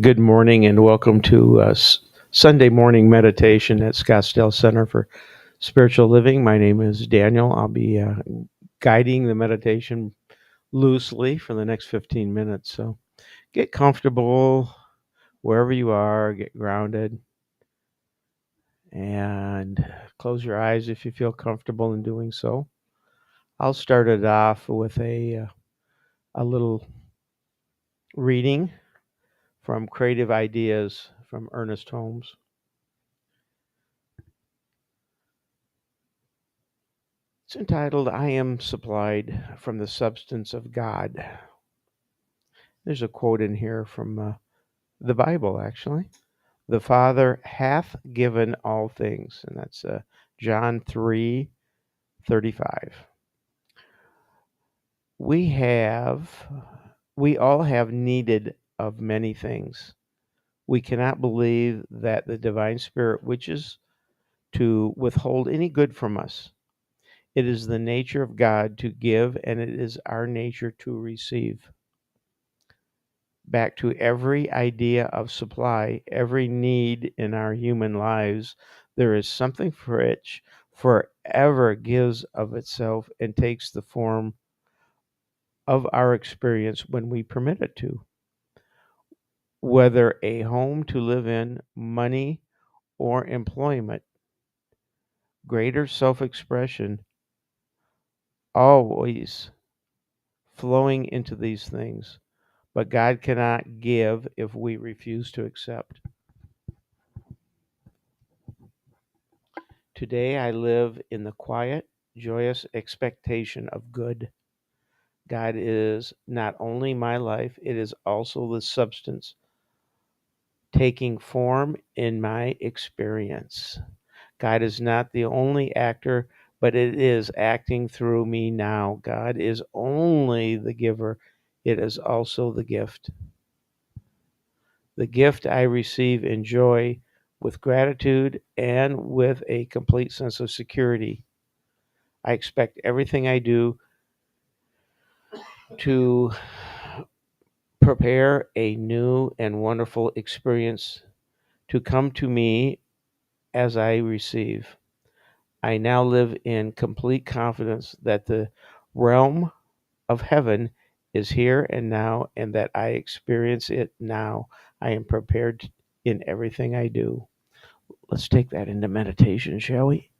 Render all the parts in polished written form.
Good morning and welcome to Sunday morning meditation at Scottsdale Center for Spiritual Living. My name is Daniel. I'll be guiding the meditation loosely for the next 15 minutes. So get comfortable wherever you are, get grounded, and close your eyes if you feel comfortable in doing so. I'll start it off with a little reading from Creative Ideas from Ernest Holmes. It's entitled, I Am Supplied from the Substance of God. There's a quote in here from the Bible, actually. The Father hath given all things, and that's John 3:35. We have, we all have needed of many things. We cannot believe that the divine spirit wishes to withhold any good from us. It is the nature of God to give, and it is our nature to receive. Back to every idea of supply, every need in our human lives, there is something for which forever gives of itself and takes the form of our experience when we permit it to. Whether a home to live in, money, or employment, greater self expression always flowing into these things. But God cannot give if we refuse to accept. Today I live in the quiet, joyous expectation of good. God is not only my life, it is also the substance taking form in my experience. God is not the only actor, but it is acting through me now. God is only the giver, it is also the gift. The gift I receive in joy with gratitude and with a complete sense of security. I expect everything I do to prepare a new and wonderful experience to come to me as I receive. I now live in complete confidence that the realm of heaven is here and now, and that I experience it now. I am prepared in everything I do. Let's take that into meditation, shall we?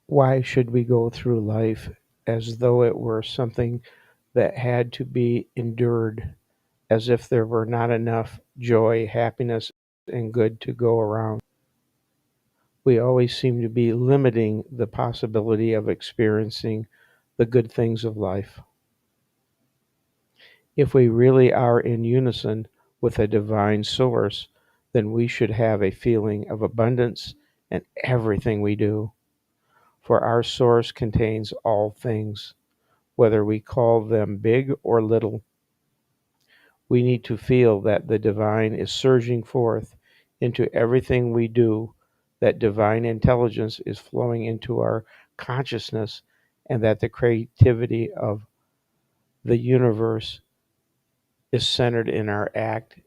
Why should we go through life as though it were something that had to be endured, as if there were not enough joy, happiness, and good to go around? We always seem to be limiting the possibility of experiencing the good things of life. If we really are in unison with a divine source, then we should have a feeling of abundance in everything we do, for our source contains all things, whether we call them big or little. We need to feel that the divine is surging forth into everything we do, that divine intelligence is flowing into our consciousness, and that the creativity of the universe is centered in our act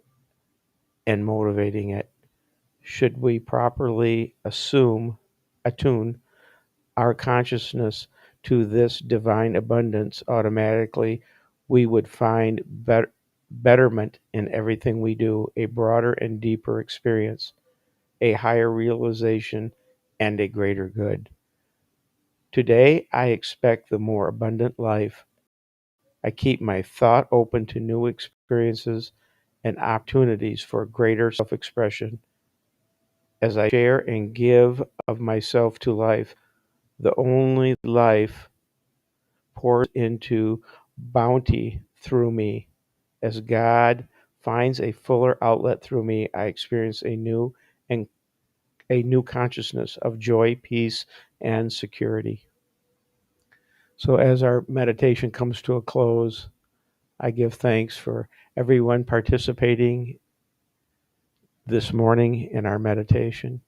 and motivating it. Should we properly attune our consciousness to this divine abundance, automatically we would find betterment in everything we do, a broader and deeper experience, a higher realization, and a greater good. Today, I expect the more abundant life. I keep my thought open to new experiences and opportunities for greater self expression. As I share and give of myself to life, the only life pours into bounty through me. As God finds a fuller outlet through me, I experience and a new consciousness of joy, peace, and security. So as our meditation comes to a close, I give thanks for everyone participating this morning in our meditation,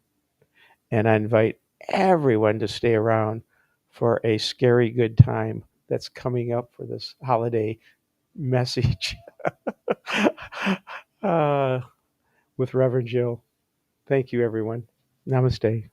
and I invite everyone to stay around for a scary good time that's coming up for this holiday message uh, with Reverend Jill. Thank you, everyone. Namaste.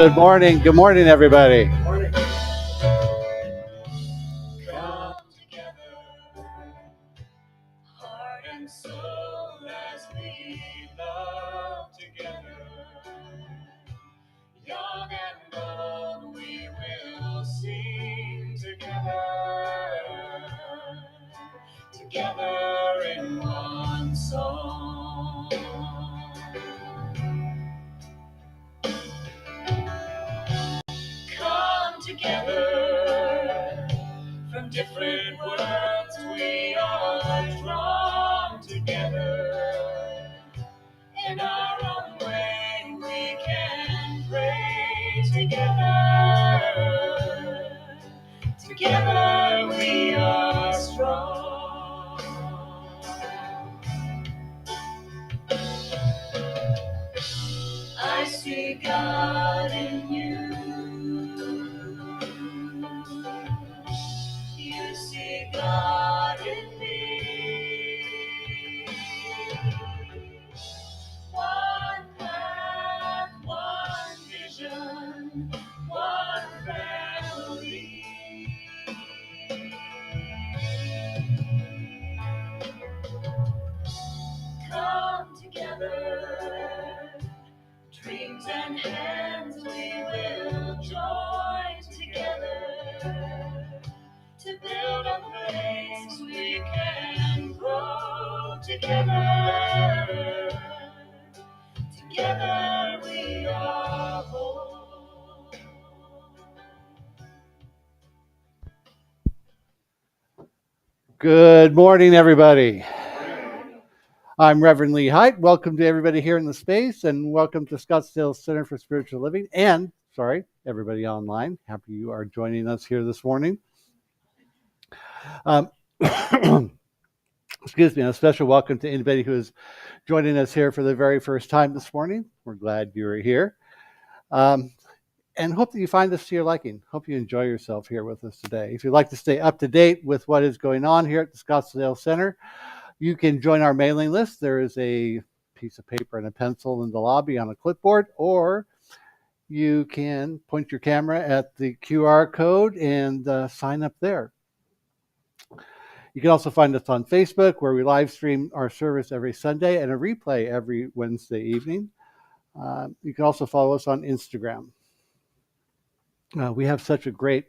Good morning. Good morning, everybody. Morning. Come together, heart and soul, as we love together. Young and old, we will sing together, together in one song. Come together, from different worlds we are drawn together. In our own way we can pray together. Together we are strong. I see God in you. You see God in me. One path, one vision, one family. Come together, dreams and hands we will join together to build a place we can grow together. Together we are whole. Good morning, everybody. I'm Reverend Lee Height. Welcome to everybody here in the space, and welcome to Scottsdale Center for Spiritual Living. And, everybody online. Happy you are joining us here this morning. Excuse me, a special welcome to anybody who is joining us here for the very first time this morning. We're glad you're here. And hope that you find this to your liking. Hope you enjoy yourself here with us today. If you'd like to stay up to date with what is going on here at the Scottsdale Center, you can join our mailing list. There is a piece of paper and a pencil in the lobby on a clipboard, or you can point your camera at the QR code and sign up there. You can also find us on Facebook, where we live stream our service every Sunday and a replay every Wednesday evening. You can also follow us on Instagram. We have such a great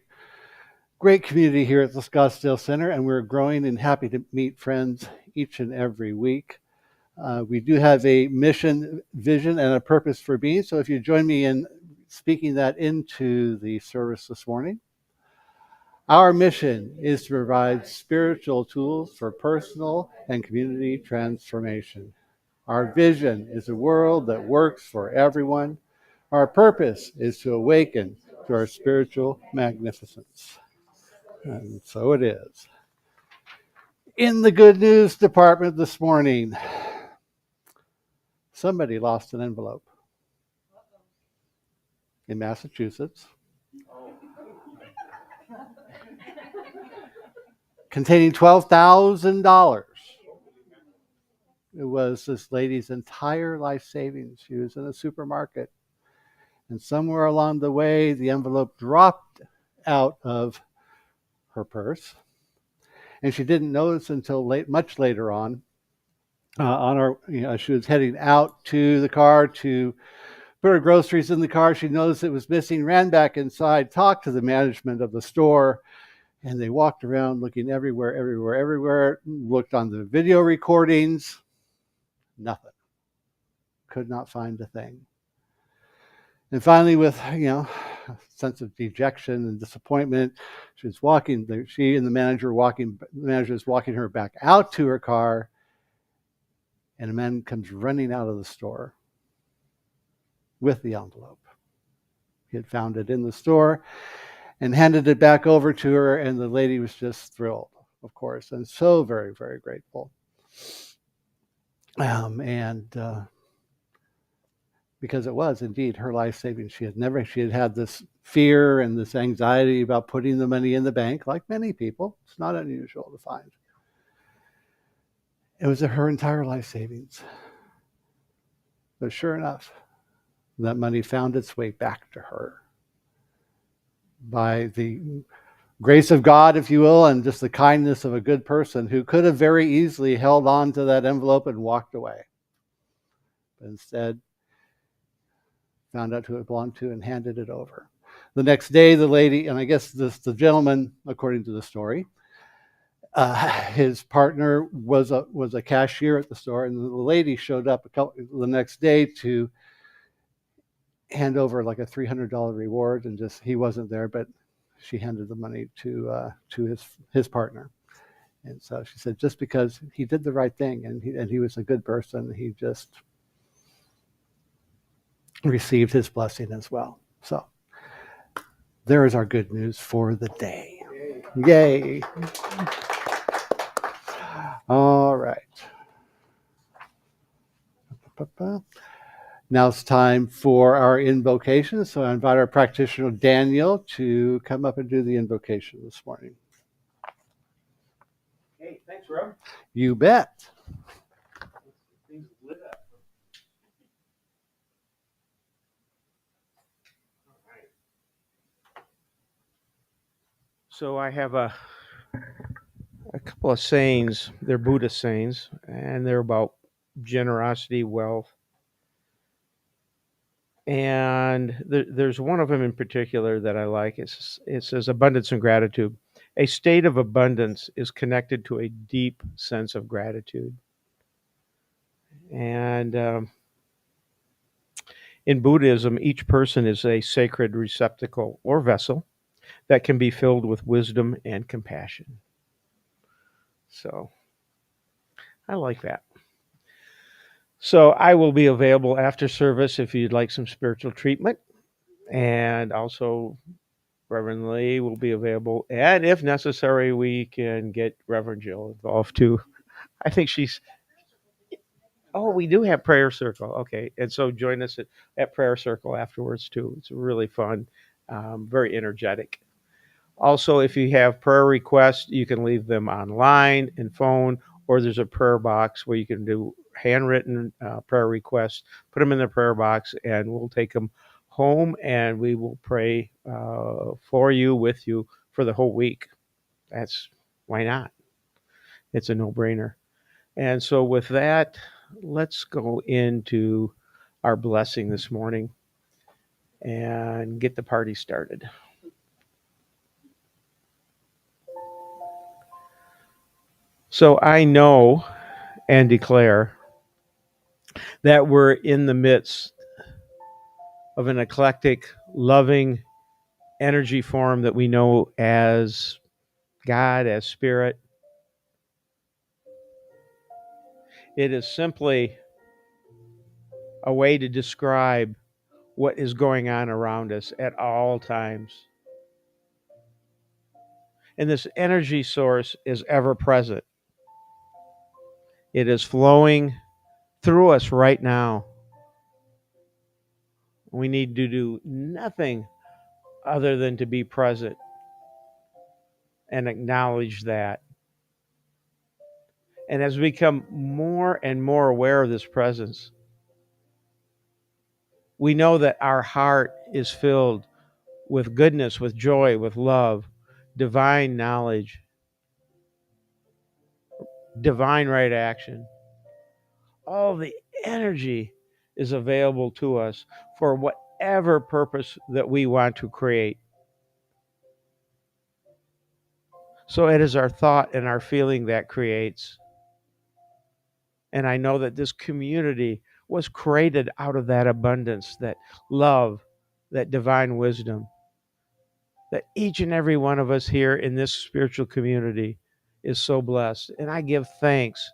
community here at the Scottsdale Center, and we're growing and happy to meet friends each and every week. We do have a mission, vision, and a purpose for being. So if you join me in speaking that into the service this morning. Our mission is to provide spiritual tools for personal and community transformation. Our vision is a world that works for everyone. Our purpose is to awaken to our spiritual magnificence. And so it is. In the good news department this morning, somebody lost an envelope in Massachusetts containing $12,000. It was this lady's entire life savings. She was in a supermarket, and somewhere along the way, the envelope dropped out of her purse, and she didn't notice until much later on. She was heading out to the car to put her groceries in the car. She noticed it was missing, ran back inside, talked to the management of the store, and they walked around looking everywhere, looked on the video recordings, nothing. Could not find a thing. And finally, with a sense of dejection and disappointment, she and the manager is walking her back out to her car, and a man comes running out of the store with the envelope. He had found it in the store and handed it back over to her, and the lady was just thrilled, of course, and so very, very grateful. Because it was indeed her life savings. She had had this fear and this anxiety about putting the money in the bank, like many people. It's not unusual to find. It was her entire life savings. But sure enough, That money found its way back to her by the grace of God, if you will, and just the kindness of a good person who could have very easily held on to that envelope and walked away. But instead, found out who it belonged to and handed it over. The next day, the lady, and I guess the gentleman, according to the story, his partner was a cashier at the store, and the lady showed up the next day to hand over like a $300 reward, and just he wasn't there, but she handed the money to his partner. And so she said, just because he did the right thing and he was a good person, he just received his blessing as well. So there is our good news for the day. Yay. All right. Now it's time for our invocation. So I invite our practitioner, Daniel, to come up and do the invocation this morning. Hey, thanks, Rob. You bet. So I have a couple of sayings. They're Buddhist sayings, and they're about generosity, wealth. And there's one of them in particular that I like. It says abundance and gratitude. A state of abundance is connected to a deep sense of gratitude. And in Buddhism, each person is a sacred receptacle or vessel that can be filled with wisdom and compassion. So I like that. So I will be available after service if you'd like some spiritual treatment. And also Reverend Lee will be available. And if necessary, we can get Reverend Jill involved too. I think she's, oh, we do have prayer circle. Okay. And so join us at prayer circle afterwards too. It's really fun, very energetic. Also, if you have prayer requests, you can leave them online and phone, or there's a prayer box where you can do handwritten prayer requests. Put them in the prayer box, and we'll take them home, and we will pray for you, with you, for the whole week. That's why not? It's a no-brainer. And so, with that, let's go into our blessing this morning and get the party started. So I know and declare that we're in the midst of an eclectic, loving energy form that we know as God, as Spirit. It is simply a way to describe what is going on around us at all times. And this energy source is ever present. It is flowing through us right now. We need to do nothing other than to be present and acknowledge that. And as we become more and more aware of this presence, we know that our heart is filled with goodness, with joy, with love, divine knowledge, divine right action. All the energy is available to us for whatever purpose that we want to create. So it is our thought and our feeling that creates. And I know that this community was created out of that abundance, that love, that divine wisdom. That each and every one of us here in this spiritual community is so blessed. And I give thanks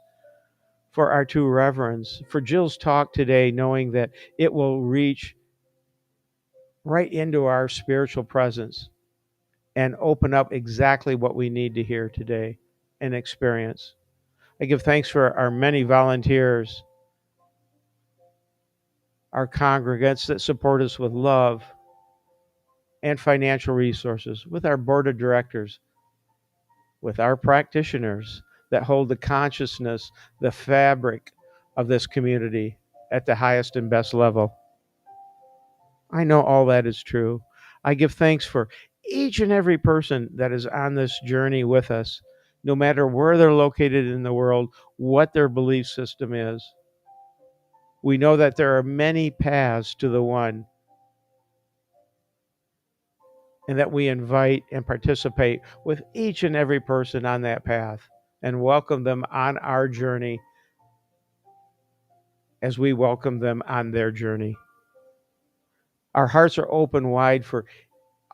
for our two reverends, for Jill's talk today, knowing that it will reach right into our spiritual presence and open up exactly what we need to hear today and experience. I give thanks for our many volunteers, our congregants that support us with love and financial resources, with our board of directors, with our practitioners that hold the consciousness, the fabric of this community at the highest and best level. I know all that is true. I give thanks for each and every person that is on this journey with us, no matter where they're located in the world, what their belief system is. We know that there are many paths to the one, and that we invite and participate with each and every person on that path and welcome them on our journey as we welcome them on their journey. Our hearts are open wide for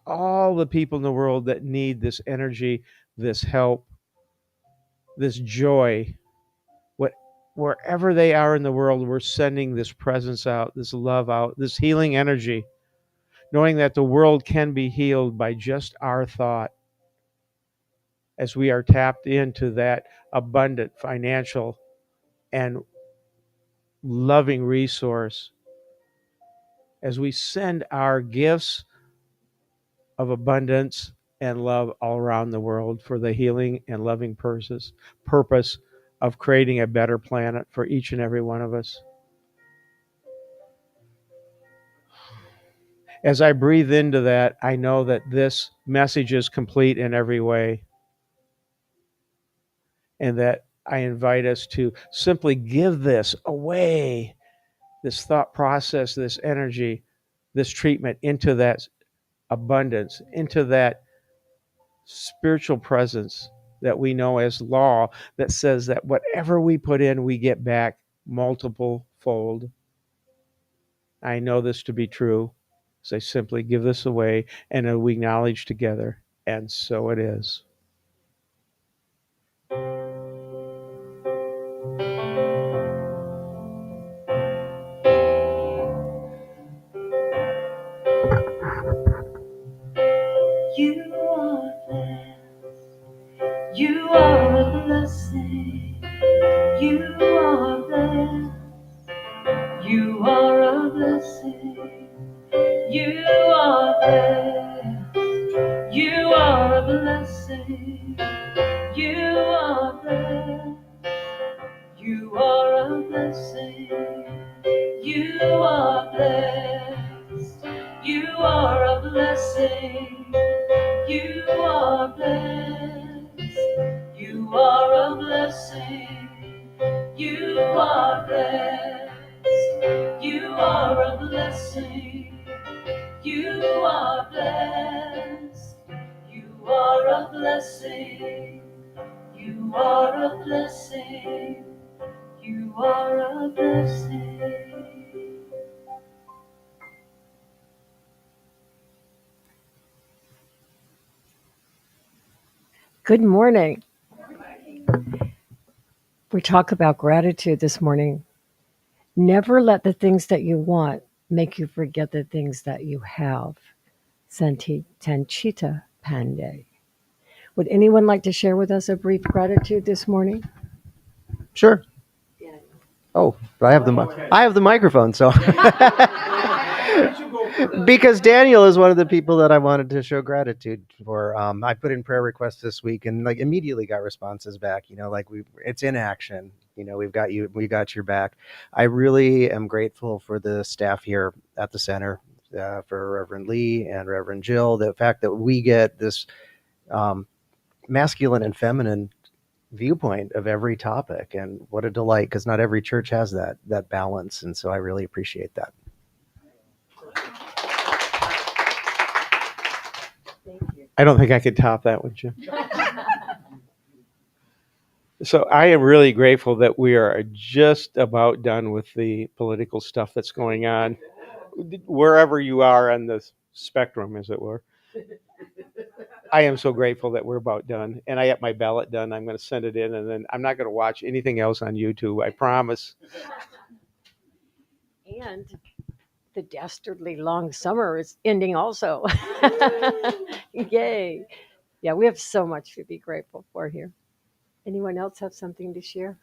all the people in the world that need this energy, this help, this joy. What, wherever they are in the world, we're sending this presence out, this love out, this healing energy, knowing that the world can be healed by just our thought as we are tapped into that abundant financial and loving resource, as we send our gifts of abundance and love all around the world for the healing and loving purpose of creating a better planet for each and every one of us. As I breathe into that, I know that this message is complete in every way, and that I invite us to simply give this away, this thought process, this energy, this treatment into that abundance, into that spiritual presence that we know as law, that says that whatever we put in, we get back multiple fold. I know this to be true, so I simply give this away and we acknowledge together, and so it is. You are blessed. You are a blessing. You are blessed. You are a blessing. You are blessed. You are a blessing. You are blessed. You are a blessing. You are blessed. You are a blessing. You are blessed. You are a blessing. You are blessed. You are a blessing. You are blessed. You are a blessing. You are a blessing. You are a blessing. Good morning. We talk about gratitude this morning. Never let the things that you want make you forget the things that you have. Santi Tanchita Pandey. Would anyone like to share with us a brief gratitude this morning? Sure. Oh, but I have the microphone, so because Daniel is one of the people that I wanted to show gratitude for. I put in prayer requests this week and like immediately got responses back. You know, like it's in action. You know, we got your back. I really am grateful for the staff here at the center, for Reverend Lee and Reverend Jill. The fact that we get this masculine and feminine viewpoint of every topic, and what a delight, because not every church has that balance, and so I really appreciate that. Thank you. I don't think I could top that one, Jim. So I am really grateful that we are just about done with the political stuff that's going on, wherever you are on the spectrum, as it were. I am so grateful that we're about done, and I got my ballot done. I'm going to send it in, and then I'm not going to watch anything else on YouTube. I promise. And the dastardly long summer is ending also. Yay. Yeah, we have so much to be grateful for here. Anyone else have something to share?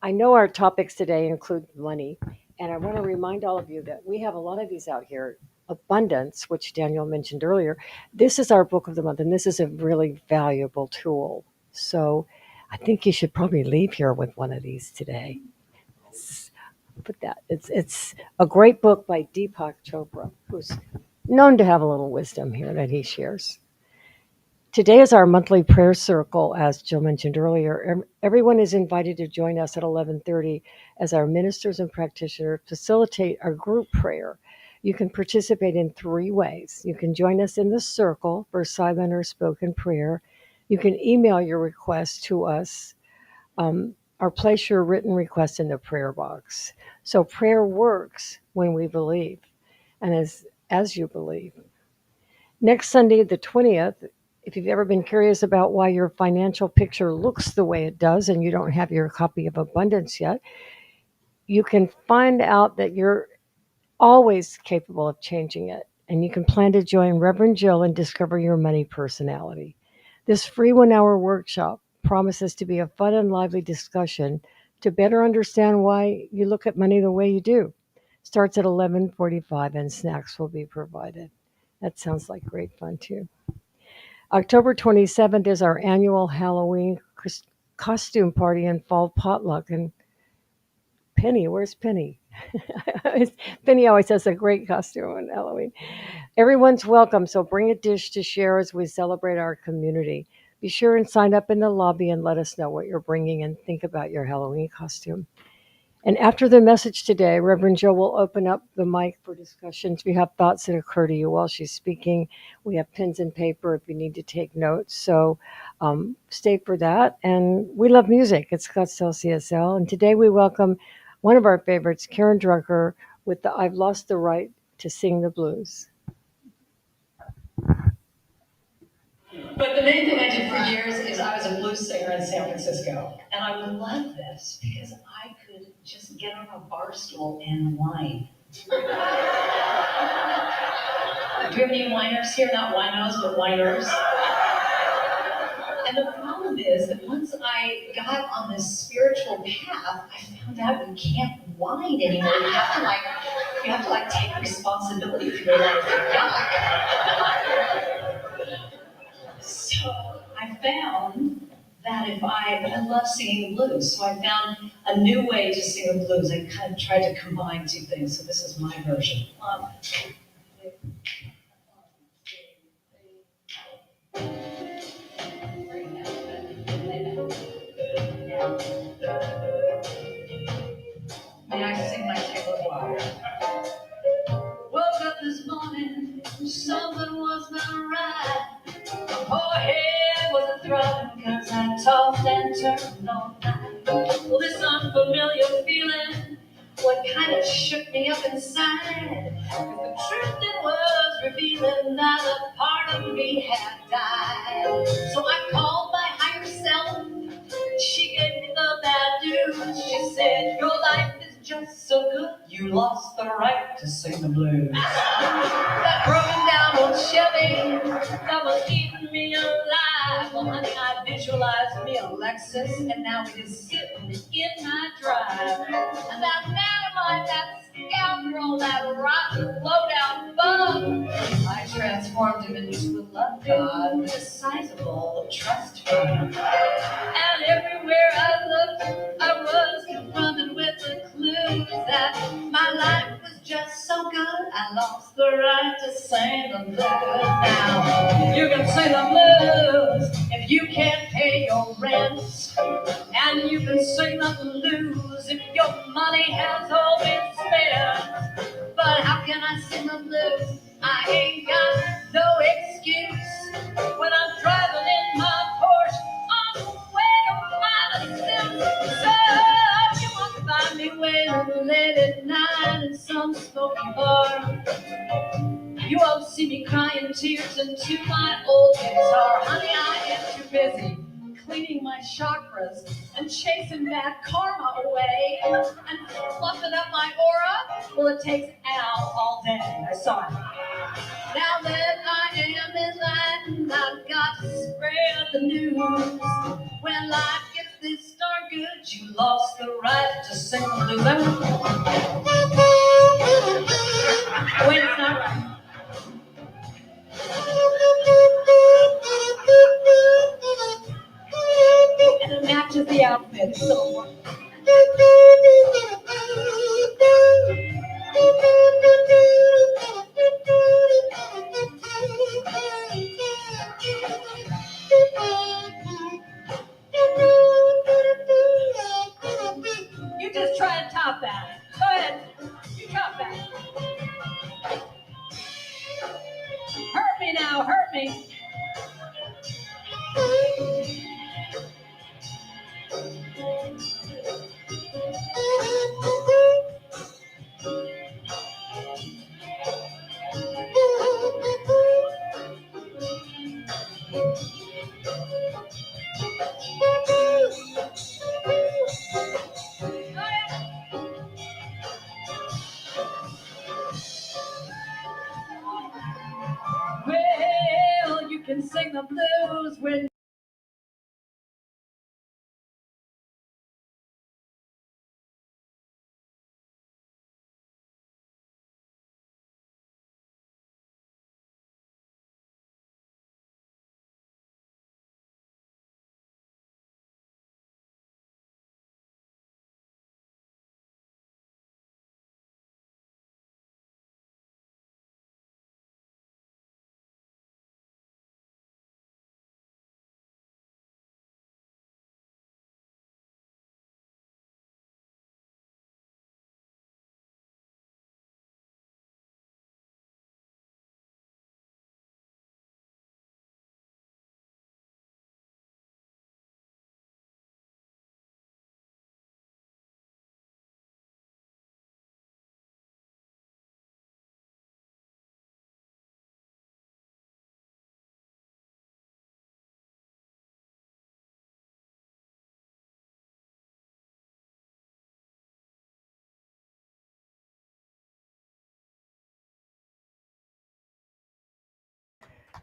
I know our topics today include money, and I want to remind all of you that we have a lot of these out here. Abundance, which Daniel mentioned earlier, this is our book of the month, and this is a really valuable tool. So I think you should probably leave here with one of these today. put that. It's a great book by Deepak Chopra, who's known to have a little wisdom here that he shares. Today is our monthly prayer circle, as Jill mentioned earlier. Everyone is invited to join us at 11:30 as our ministers and practitioners facilitate our group prayer. You can participate in three ways. You can join us in the circle for silent or spoken prayer. You can email your request to us or place your written request in the prayer box. So prayer works when we believe and as you believe. Next Sunday, the 20th, if you've ever been curious about why your financial picture looks the way it does and you don't have your copy of abundance yet, you can find out that you're always capable of changing it. And you can plan to join Reverend Jill and discover your money personality. This free 1 hour workshop promises to be a fun and lively discussion to better understand why you look at money the way you do. Starts at 11:45 and snacks will be provided. That sounds like great fun too. October 27th is our annual Halloween costume party and fall potluck. And Penny, where's Penny? Penny always has a great costume on Halloween. Everyone's welcome, so bring a dish to share as we celebrate our community. Be sure and sign up in the lobby and let us know what you're bringing and think about your Halloween costume. And after the message today, Reverend Joe will open up the mic for discussions. If you have thoughts that occur to you while she's speaking, we have pens and paper if you need to take notes. So stay for that. And we love music at Scottsdale SCSL. And today we welcome one of our favorites, Karen Drucker, with the I've Lost the Right to Sing the Blues. But the main thing I did for years is I was a blues singer in San Francisco. And I would love this because I could just get on a bar stool and whine. Do you have any whiners here? Not winos, but whiners. And the problem is that once I got on this spiritual path, I found out you can't whine anymore. You have to take responsibility for your life with God. So I found that I love singing the blues, so I found a new way to sing the blues. I kind of tried to combine two things, so this is my version. May I sing my tale of woe? Woke up this morning, something was not right. My poor head was a throbbing cause I tossed and turned all night. Well, this unfamiliar feeling, what kind of shook me up inside. Cause the truth it was revealing that a part of me had died. So I called my higher self. She gave me the bad news. She said, your life is just so good, you lost the right to sing the blues. That broken down old Chevy that was eating me alive. Well, honey, I visualized me a Lexus, and now it is sitting in my drive. And that man of mine, that scoundrel, that rotten, low-down bum, I transformed him into a love god with a sizable trust fund. And everywhere I looked, I was confronted with the clues that my life was just so good, I lost the right to sing the blues. Now, you can sing the blues if you can't pay your rent. And you can sing the blues if your money has all been spent. But how can I sing the blues? I ain't got no excuse when I'm driving in my Porsche on the way to my Sims. So you won't find me waiting late at night in some smoky bar. You won't see me crying tears into my old guitar. Honey, I am too busy cleaning my chakras and chasing bad karma away and fluffing up my aura. Well, it takes Al all day. I saw it. Now that I am enlightened, I've got to spread the news. When life gets this darn good, you lost the right to sing the blues. Wait, it's not right. And it matches the outfit. So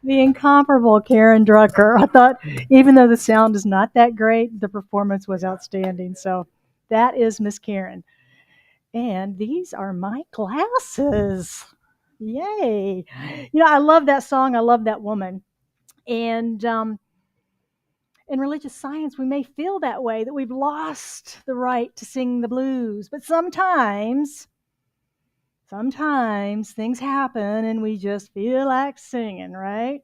The incomparable Karen Drucker. I thought, even though the sound is not that great, the performance was outstanding. So that is Miss Karen. And these are my glasses. Yay. I love that song. I love that woman. And in religious science, we may feel that way, that we've lost the right to sing the blues. But sometimes things happen and we just feel like singing, right?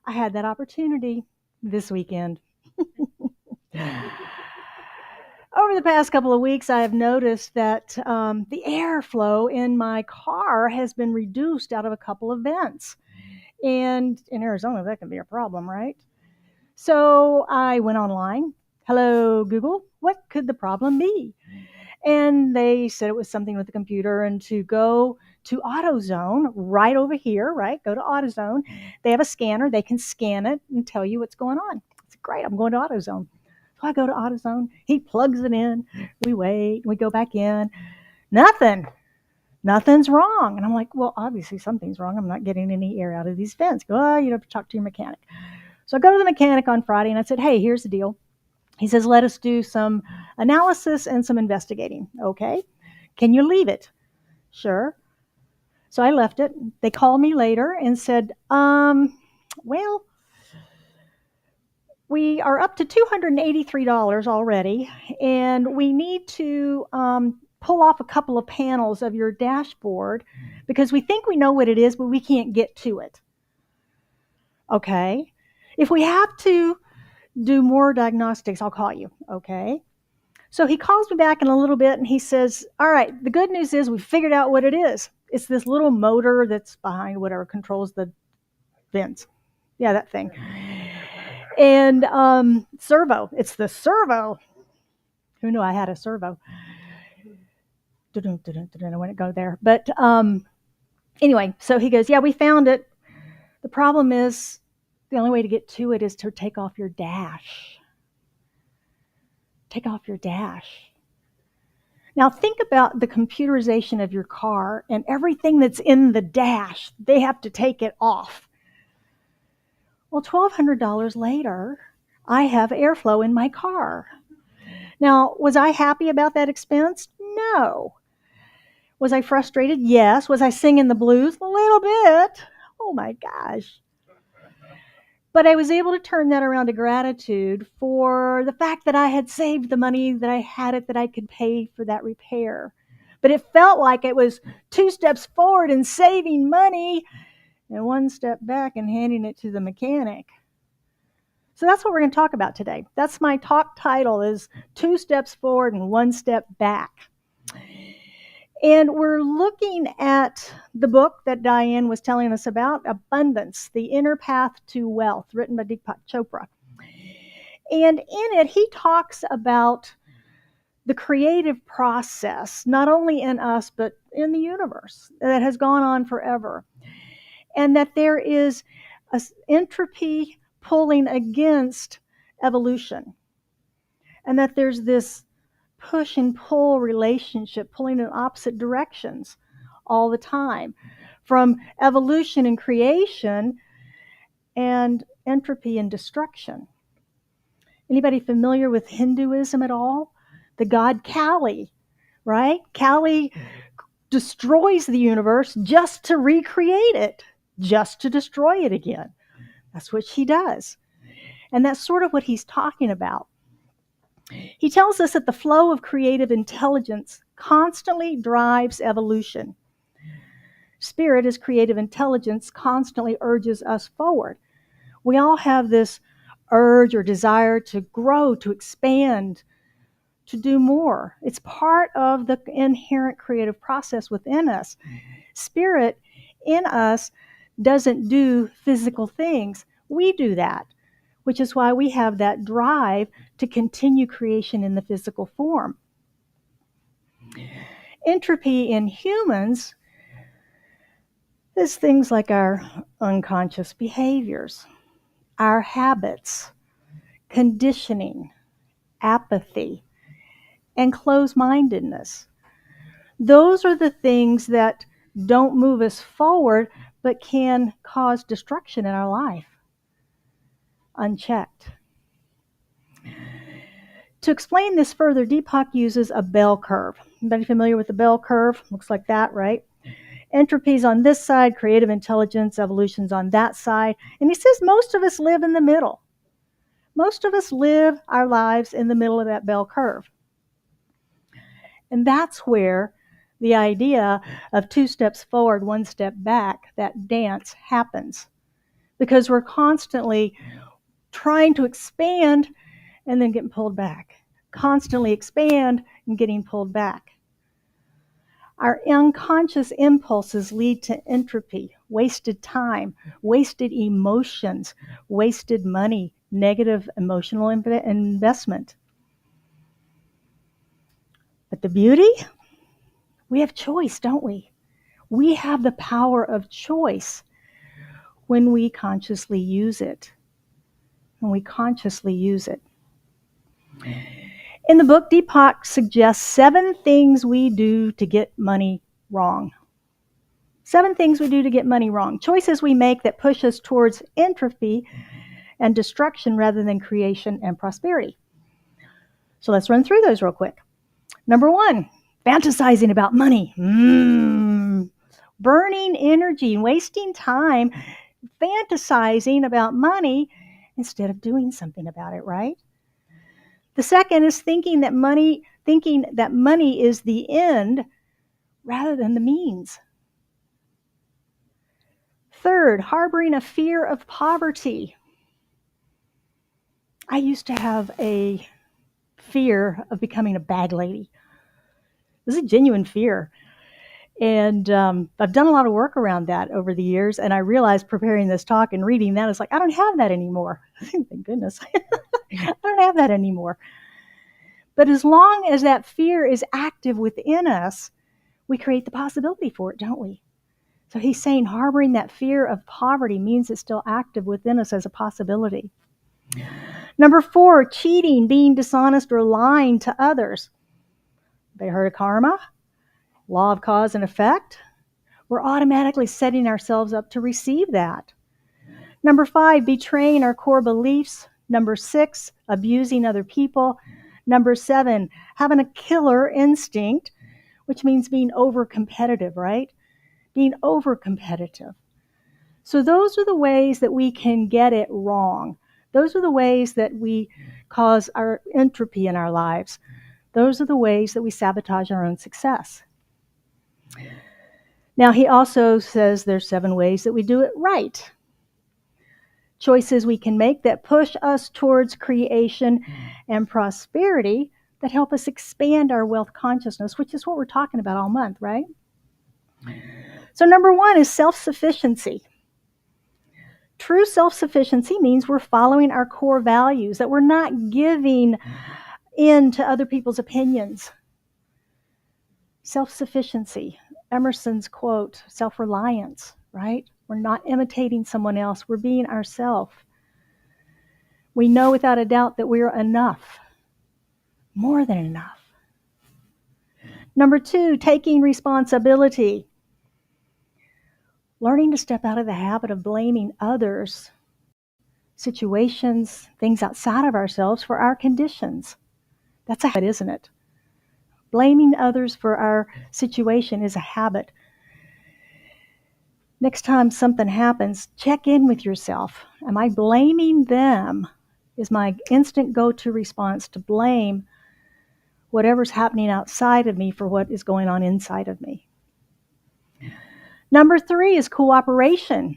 I had that opportunity this weekend. Over the past couple of weeks, I have noticed that the airflow in my car has been reduced out of a couple of vents. And in Arizona, that can be a problem, right? So I went online. Hello, Google. What could the problem be? And they said it was something with the computer, and to go to AutoZone right over here, right? Go to AutoZone. They have a scanner. They can scan it and tell you what's going on. It's great. I'm going to AutoZone. So I go to AutoZone. He plugs it in. We wait. We go back in. Nothing's wrong. And I'm like, well, obviously something's wrong. I'm not getting any air out of these vents. Go, oh, you have to talk to your mechanic. So I go to the mechanic on Friday and I said, hey, here's the deal. He says, let us do some analysis and some investigating. Okay. Can you leave it? Sure. So I left it. They called me later and said, well, we are up to $283 already, and we need to pull off a couple of panels of your dashboard because we think we know what it is, but we can't get to it. Okay. If we have to do more diagnostics, I'll call you. Okay. So he calls me back in a little bit and he says, all right, the good news is we figured out what it is. It's this little motor that's behind whatever controls the vents. Yeah, that thing. And servo. It's the servo. Who knew I had a servo? I wouldn't go there. But anyway, so he goes, yeah, we found it. The problem is the only way to get to it is to take off your dash. Take off your dash. Now think about the computerization of your car and everything that's in the dash. They have to take it off. Well, $1,200 later, I have airflow in my car. Now, was I happy about that expense? No. Was I frustrated? Yes. Was I singing the blues? A little bit. Oh my gosh. But I was able to turn that around to gratitude for the fact that I had saved the money, that I had it, that I could pay for that repair. But it felt like it was 2 steps forward in saving money and 1 step back and handing it to the mechanic. So that's what we're going to talk about today. That's my talk title, is 2 steps forward and 1 step back. And we're looking at the book that Diane was telling us about, Abundance, The Inner Path to Wealth, written by Deepak Chopra. And in it, he talks about the creative process, not only in us, but in the universe, that has gone on forever. And that there is an entropy pulling against evolution. And that there's this push and pull relationship pulling in opposite directions all the time, from evolution and creation and entropy and destruction. Anybody familiar with Hinduism at all? The god Kali, right? Kali destroys the universe just to recreate it, just to destroy it again. That's what she does. And that's sort of what he's talking about. He tells us that the flow of creative intelligence constantly drives evolution. Spirit, as creative intelligence, constantly urges us forward. We all have this urge or desire to grow, to expand, to do more. It's part of the inherent creative process within us. Spirit in us doesn't do physical things. We do that, which is why we have that drive to continue creation in the physical form. Entropy in humans is things like our unconscious behaviors, our habits, conditioning, apathy, and closed-mindedness. Those are the things that don't move us forward, but can cause destruction in our life unchecked. To explain this further, Deepak uses a bell curve. Anybody familiar with the bell curve? Looks like that, right? Entropy's on this side, creative intelligence, evolution's on that side. And he says most of us live in the middle. Most of us live our lives in the middle of that bell curve. And that's where the idea of 2 steps forward, 1 step back, that dance happens. Because we're constantly trying to expand and then getting pulled back. Constantly expand and getting pulled back. Our unconscious impulses lead to entropy, wasted time, wasted emotions, wasted money, negative emotional investment. But the beauty? We have choice, don't we? We have the power of choice when we consciously use it. When we consciously use it. In the book, Deepak suggests 7 things we do to get money wrong. 7 things we do to get money wrong. Choices we make that push us towards entropy and destruction rather than creation and prosperity. So let's run through those real quick. Number 1, fantasizing about money. Burning energy and wasting time fantasizing about money instead of doing something about it, right? The second is thinking that money is the end rather than the means. Third, harboring a fear of poverty. I used to have a fear of becoming a bag lady. This is a genuine fear. And I've done a lot of work around that over the years. And I realized preparing this talk and reading that, it's like, I don't have that anymore. Thank goodness. I don't have that anymore. But as long as that fear is active within us, we create the possibility for it, don't we? So he's saying harboring that fear of poverty means it's still active within us as a possibility. Number 4, cheating, being dishonest or lying to others. They heard of karma, law of cause and effect. We're automatically setting ourselves up to receive that. Number 5, betraying our core beliefs. Number 6, abusing other people. Number 7, having a killer instinct, which means being over-competitive, right? Being over-competitive. So those are the ways that we can get it wrong. Those are the ways that we cause our entropy in our lives. Those are the ways that we sabotage our own success. Now, he also says there's 7 ways that we do it right. Choices we can make that push us towards creation and prosperity that help us expand our wealth consciousness, which is what we're talking about all month, right? So number 1 is self-sufficiency. True self-sufficiency means we're following our core values, that we're not giving in to other people's opinions. Self-sufficiency, Emerson's quote, self-reliance, right? We're not imitating someone else, we're being ourselves. We know without a doubt that we are enough, more than enough. Number 2, taking responsibility. Learning to step out of the habit of blaming others, situations, things outside of ourselves for our conditions. That's a habit, isn't it? Blaming others for our situation is a habit. Next time something happens, check in with yourself. Am I blaming them? Is my instant go-to response to blame whatever's happening outside of me for what is going on inside of me? Number 3 is cooperation.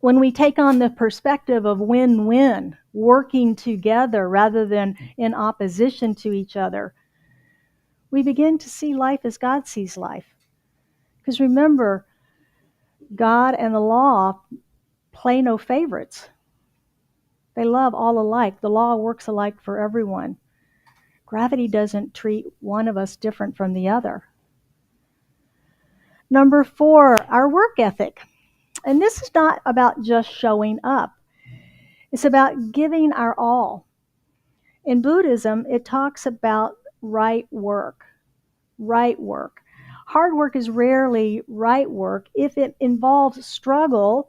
When we take on the perspective of win-win, working together rather than in opposition to each other, we begin to see life as God sees life. Because remember, God and the law play no favorites. They love all alike. The law works alike for everyone. Gravity doesn't treat one of us different from the other. Number 4, our work ethic. And this is not about just showing up. It's about giving our all. In Buddhism, it talks about right work. Hard work is rarely right work if it involves struggle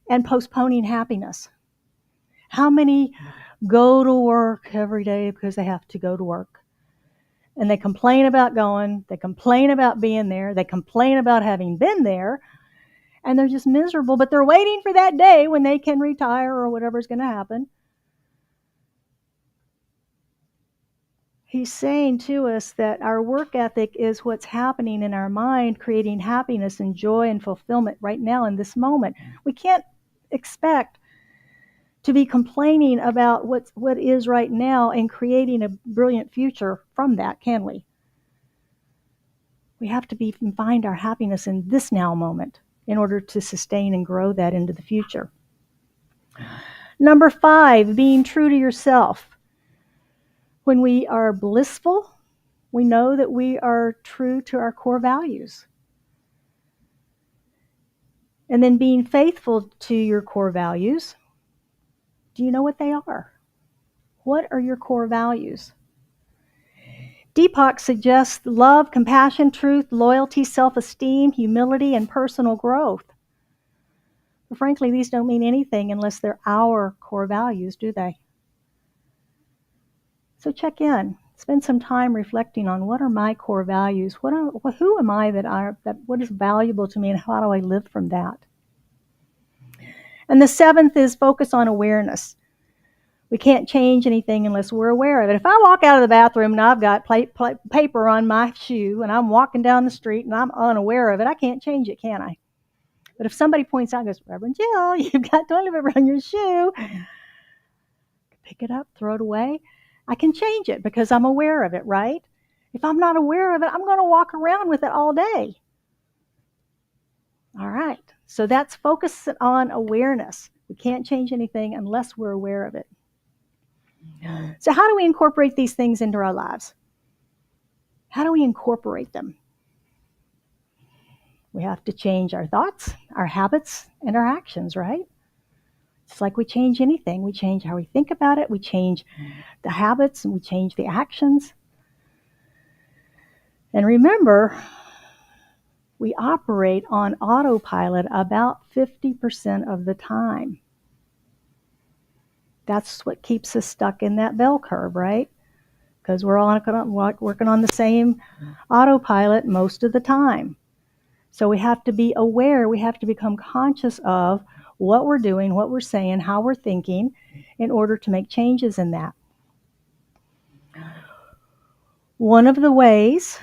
and postponing happiness. How many go to work every day because they have to go to work? And they complain about going, they complain about being there, they complain about having been there, and they're just miserable, but they're waiting for that day when they can retire or whatever's going to happen. He's saying to us that our work ethic is what's happening in our mind, creating happiness and joy and fulfillment right now in this moment. We can't expect to be complaining about what is right now and creating a brilliant future from that, can we? We have to find our happiness in this now moment in order to sustain and grow that into the future. Number 5, being true to yourself. When we are blissful, we know that we are true to our core values. And then being faithful to your core values, do you know what they are? What are your core values? Deepak suggests love, compassion, truth, loyalty, self-esteem, humility, and personal growth. But frankly, these don't mean anything unless they're our core values, do they? So check in. Spend some time reflecting on what are my core values? Who am I what is valuable to me, and how do I live from that? And the 7th is focus on awareness. We can't change anything unless we're aware of it. If I walk out of the bathroom and I've got paper on my shoe and I'm walking down the street and I'm unaware of it, I can't change it, can I? But if somebody points out and goes, Reverend Jill, you've got toilet paper on your shoe, pick it up, throw it away. I can change it because I'm aware of it, right? If I'm not aware of it, I'm going to walk around with it all day. All right. So that's focus on awareness. We can't change anything unless we're aware of it. So how do we incorporate these things into our lives? How do we incorporate them? We have to change our thoughts, our habits, and our actions, right? It's like we change anything. We change how we think about it. We change the habits and we change the actions. And remember, we operate on autopilot about 50% of the time. That's what keeps us stuck in that bell curve, right? Because we're all working on the same autopilot most of the time. So we have to be aware, we have to become conscious of what we're doing, what we're saying, how we're thinking, in order to make changes in that. One of the ways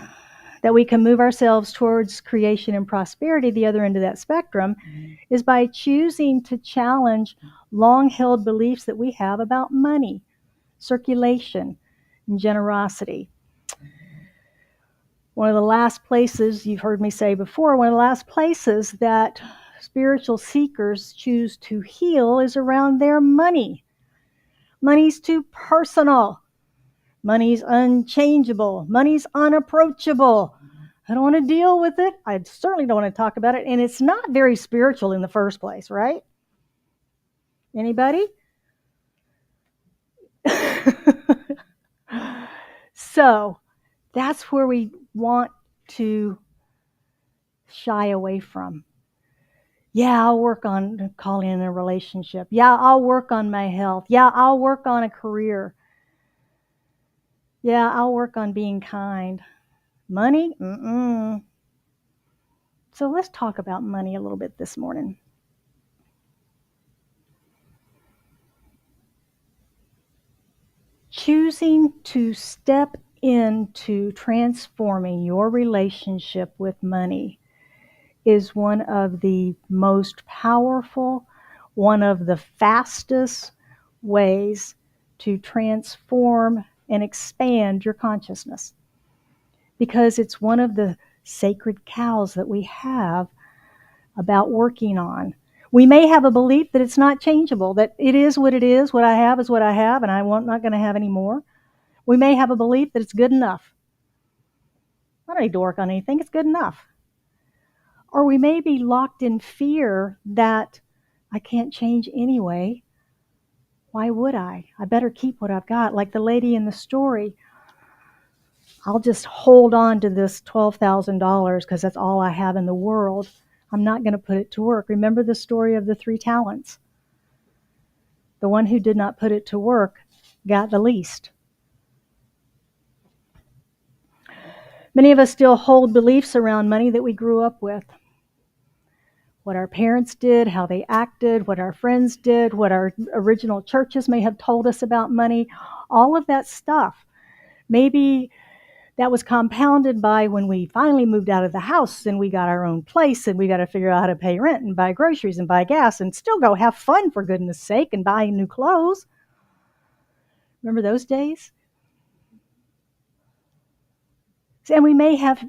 that we can move ourselves towards creation and prosperity, the other end of that spectrum, is by choosing to challenge long-held beliefs that we have about money, circulation, and generosity. One of the last places, you've heard me say before, one of the last places that spiritual seekers choose to heal is around their money. Money's too personal. Money's unchangeable. Money's unapproachable. I don't want to deal with it. I certainly don't want to talk about it. And it's not very spiritual in the first place, right? Anybody? So that's where we want to shy away from. Yeah, I'll work on calling in a relationship. Yeah, I'll work on my health. Yeah, I'll work on a career. Yeah, I'll work on being kind. Money? Mm-mm. So let's talk about money a little bit this morning. Choosing to step into transforming your relationship with money is one of the most powerful, one of the fastest ways to transform and expand your consciousness, because it's one of the sacred cows that we have about working on. We may have a belief that it's not changeable, that it is, what I have is what I have, and I'm not going to have any more. We may have a belief that it's good enough. I don't need to work on anything, it's good enough. Or we may be locked in fear that I can't change anyway. Why would I? I better keep what I've got. Like the lady in the story I'll just hold on to this $12,000 because that's all I have in the world. I'm not going to put it to work. Remember the story of the 3 talents. The one who did not put it to work got the least. Many of us still hold beliefs around money that we grew up with. What our parents did, how they acted, what our friends did, what our original churches may have told us about money, all of that stuff. Maybe that was compounded by when we finally moved out of the house and we got our own place and we got to figure out how to pay rent and buy groceries and buy gas and still go have fun, for goodness sake, and buy new clothes. Remember those days? And we may have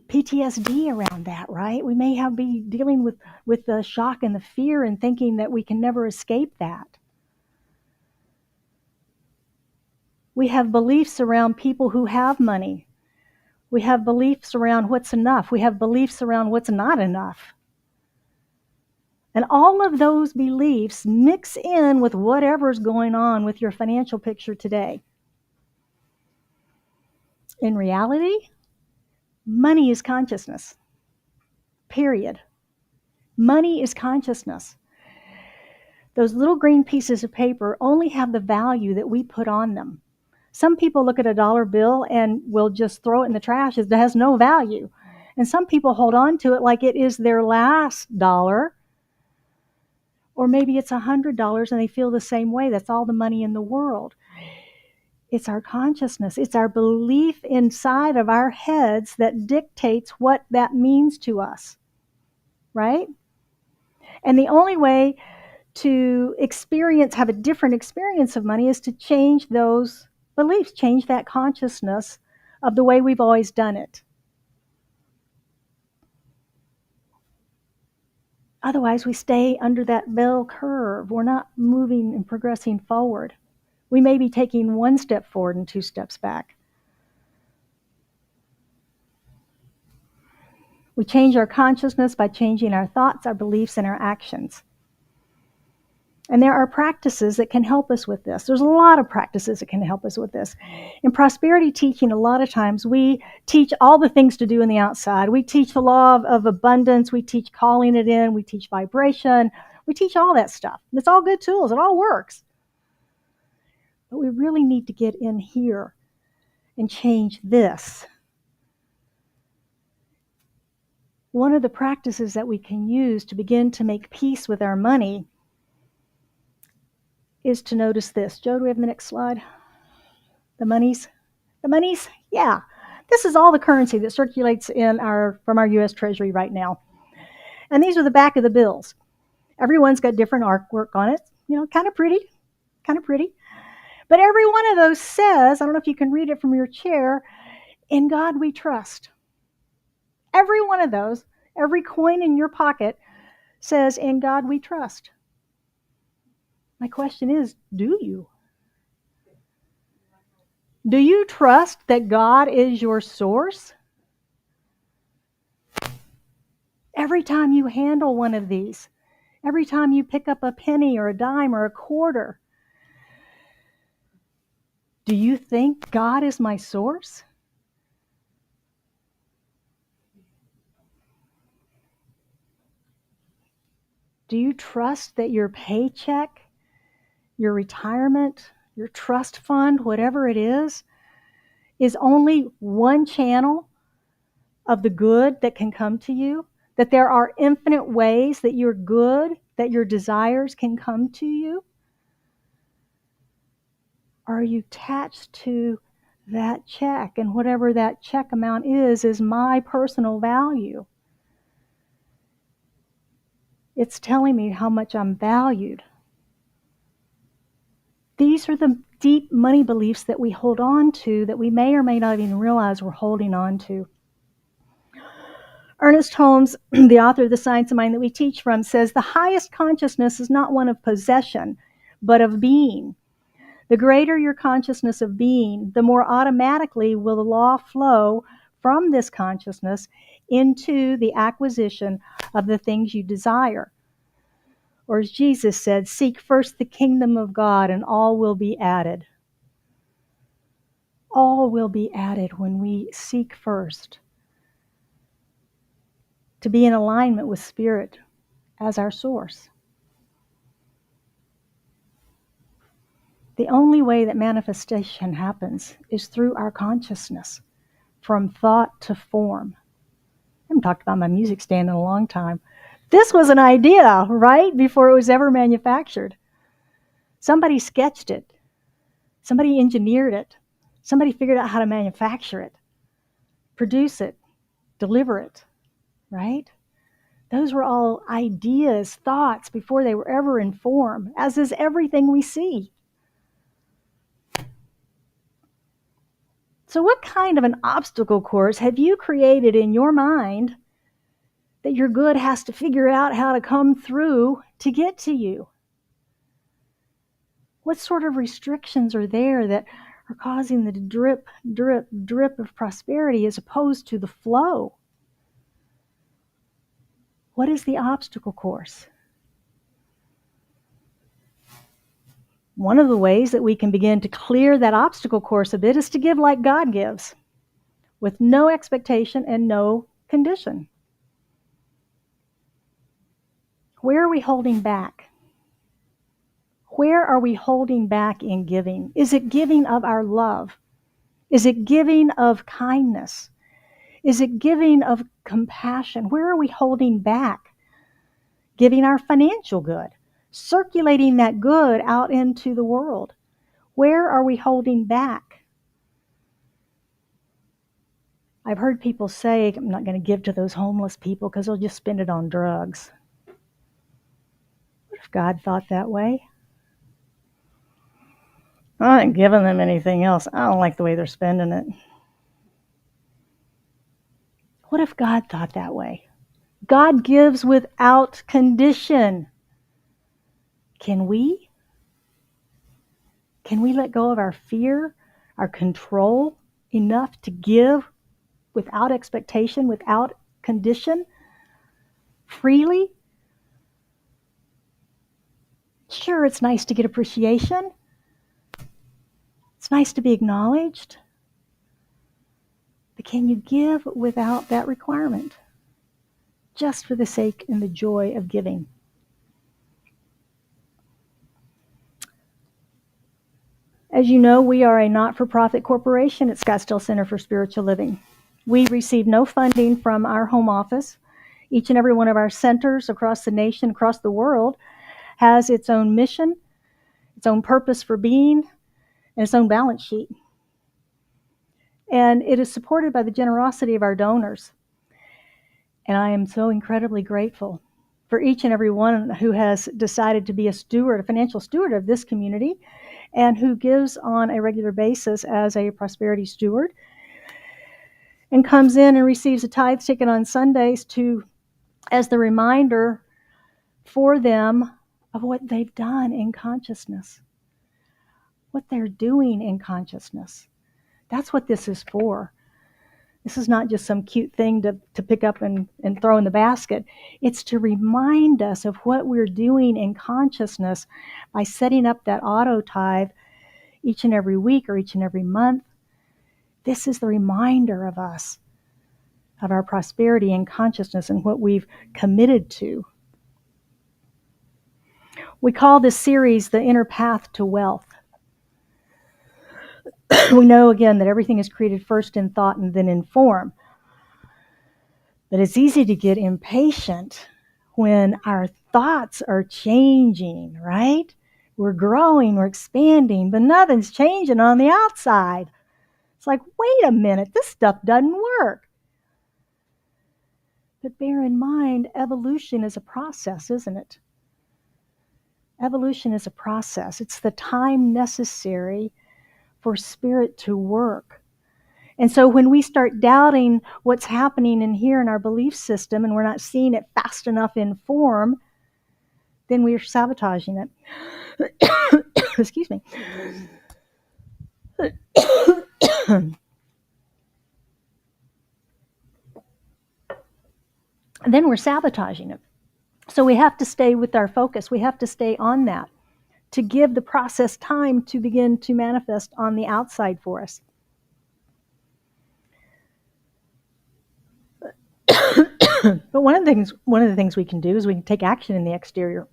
PTSD around that, right? We may be dealing with the shock and the fear and thinking that we can never escape that. We have beliefs around people who have money. We have beliefs around what's enough. We have beliefs around what's not enough. And all of those beliefs mix in with whatever's going on with your financial picture today. In reality, money is consciousness. Period. Money is consciousness. Those little green pieces of paper only have the value that we put on them. Some people look at a dollar bill and will just throw it in the trash. It has no value. And some people hold on to it like it is their last dollar. Or maybe it's $100 and they feel the same way. That's all the money in the world. It's our consciousness. It's our belief inside of our heads that dictates what that means to us, right? And the only way to have a different experience of money is to change those beliefs, change that consciousness of the way we've always done it. Otherwise, we stay under that bell curve. We're not moving and progressing forward. We may be taking 1 step forward and 2 steps back. We change our consciousness by changing our thoughts, our beliefs, and our actions. And there are practices that can help us with this. There's a lot of practices that can help us with this. In prosperity teaching, a lot of times we teach all the things to do in the outside. We teach the law of abundance. We teach calling it in. We teach vibration. We teach all that stuff. And it's all good tools. It all works. But we really need to get in here and change this. One of the practices that we can use to begin to make peace with our money is to notice this. Joe, do we have the next slide? The monies? The monies? Yeah. This is all the currency that circulates from our U.S. Treasury right now. And these are the back of the bills. Everyone's got different artwork on it. Kind of pretty. But every one of those says, I don't know if you can read it from your chair, "In God we trust." Every one of those, every coin in your pocket says, "In God we trust." My question is, do you? Do you trust that God is your source? Every time you handle one of these, every time you pick up a penny or a dime or a quarter, do you think God is my source? Do you trust that your paycheck, your retirement, your trust fund, whatever it is only one channel of the good that can come to you? That there are infinite ways that you're good, that your desires can come to you? Are you attached to that check, and whatever that check amount is my personal value? It's telling me how much I'm valued. These are the deep money beliefs that we hold on to that we may or may not even realize we're holding on to. Ernest Holmes, the author of The Science of Mind that we teach from, says the highest consciousness is not one of possession, but of being. The greater your consciousness of being, the more automatically will the law flow from this consciousness into the acquisition of the things you desire. Or as Jesus said, "Seek first the kingdom of God and all will be added." all will be added when we seek first to be in alignment with Spirit as our source. The only way that manifestation happens is through our consciousness, from thought to form. I haven't talked about my music stand in a long time. This was an idea, right, before it was ever manufactured. Somebody sketched it. Somebody engineered it. Somebody figured out how to manufacture it, produce it, deliver it, right? Those were all ideas, thoughts, before they were ever in form, as is everything we see. So what kind of an obstacle course have you created in your mind that your good has to figure out how to come through to get to you? What sort of restrictions are there that are causing the drip, drip, drip of prosperity as opposed to the flow? What is the obstacle course? One of the ways that we can begin to clear that obstacle course a bit is to give like God gives, with no expectation and no condition. Where are we holding back? Where are we holding back in giving? Is it giving of our love? Is it giving of kindness? Is it giving of compassion? Where are we holding back? Giving our financial good, circulating that good out into the world. Where are we holding back? I've heard people say, I'm not going to give to those homeless people because they'll just spend it on drugs. What if God thought that way? I ain't giving them anything else. I don't like the way they're spending it. What if God thought that way? God gives without condition. Can we? Can we let go of our fear, our control, enough to give without expectation, without condition, freely? Sure, it's nice to get appreciation. It's nice to be acknowledged. But can you give without that requirement? Just for the sake and the joy of giving. As you know, we are a not-for-profit corporation at Scottsdale Center for Spiritual Living. We receive no funding from our home office. Each and every one of our centers across the nation, across the world, has its own mission, its own purpose for being, and its own balance sheet. And it is supported by the generosity of our donors. And I am so incredibly grateful for each and every one who has decided to be a steward, a financial steward of this community, and who gives on a regular basis as a prosperity steward, and comes in and receives a tithe ticket on Sundays as the reminder for them of what they've done in consciousness, what they're doing in consciousness. That's what this is for. This is not just some cute thing to pick up and throw in the basket. It's to remind us of what we're doing in consciousness by setting up that auto tithe each and every week or each and every month. This is the reminder of us, of our prosperity and consciousness and what we've committed to. We call this series The Inner Path to Wealth. We know, again, that everything is created first in thought and then in form. But it's easy to get impatient when our thoughts are changing, right? We're growing, we're expanding, but nothing's changing on the outside. It's like, wait a minute, this stuff doesn't work. But bear in mind, evolution is a process, isn't it? Evolution is a process. It's the time necessary for spirit to work. And so when we start doubting what's happening in here in our belief system and we're not seeing it fast enough in form, then we are sabotaging it. Excuse me. And then we're sabotaging it. So we have to stay with our focus. We have to stay on that to give the process time to begin to manifest on the outside for us. But one of the things we can do is we can take action in the exterior.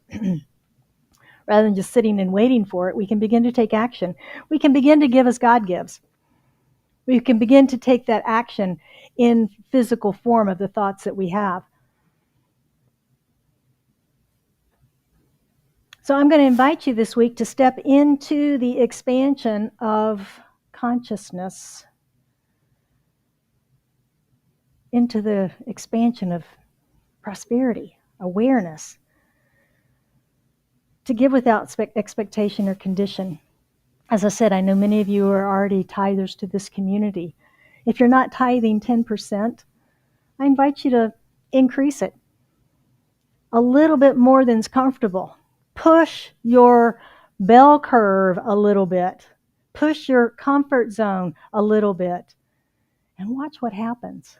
Rather than just sitting and waiting for it, we can begin to take action. We can begin to give as God gives. We can begin to take that action in physical form of the thoughts that we have. So I'm going to invite you this week to step into the expansion of consciousness, into the expansion of prosperity, awareness, to give without expectation or condition. As I said, I know many of you are already tithers to this community. If you're not tithing 10%, I invite you to increase it a little bit more than's comfortable. Push your bell curve a little bit. Push your comfort zone a little bit and watch what happens.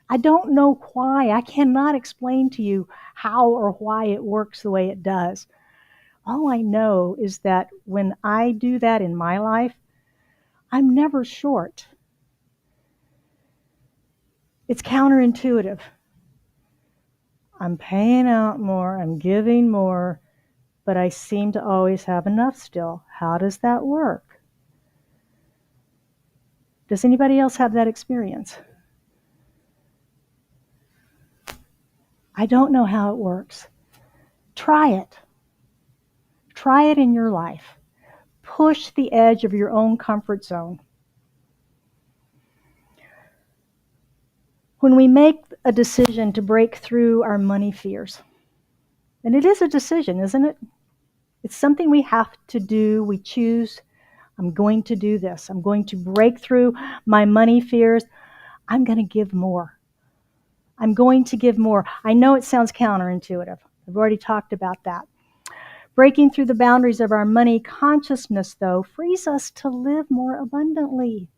I don't know why. I cannot explain to you how or why it works the way it does. All I know is that when I do that in my life, I'm never short. It's counterintuitive. I'm paying out more, I'm giving more, but I seem to always have enough still. How does that work? Does anybody else have that experience? I don't know how it works. Try it. Try it in your life. Push the edge of your own comfort zone. When we make a decision to break through our money fears, and it is a decision, isn't it? It's something we have to do. We choose, I'm going to do this. I'm going to break through my money fears. I'm going to give more. I'm going to give more. I know it sounds counterintuitive. I've already talked about that. Breaking through the boundaries of our money consciousness, though, frees us to live more abundantly.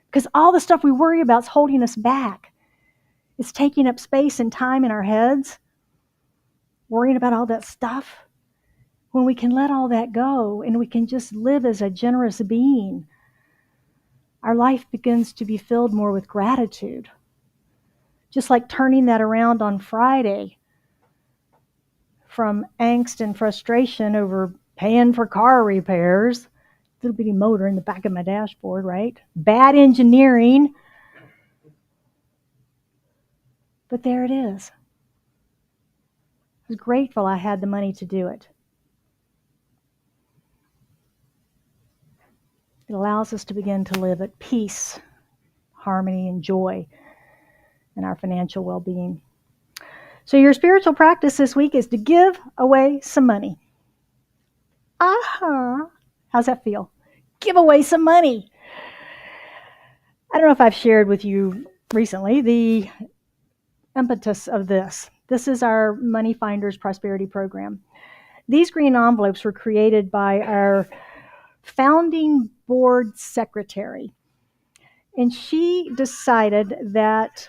Because all the stuff we worry about is holding us back. It's taking up space and time in our heads, worrying about all that stuff. When we can let all that go and we can just live as a generous being, our life begins to be filled more with gratitude. Just like turning that around on Friday from angst and frustration over paying for car repairs, little bitty motor in the back of my dashboard, right? Bad engineering. But there it is. I was grateful I had the money to do it. It allows us to begin to live at peace, harmony, and joy in our financial well-being. So your spiritual practice this week is to give away some money. Aha! How's that feel? Give away some money. I don't know if I've shared with you recently the impetus of this. This is our Money Finders Prosperity Program. These green envelopes were created by our founding board secretary. And she decided that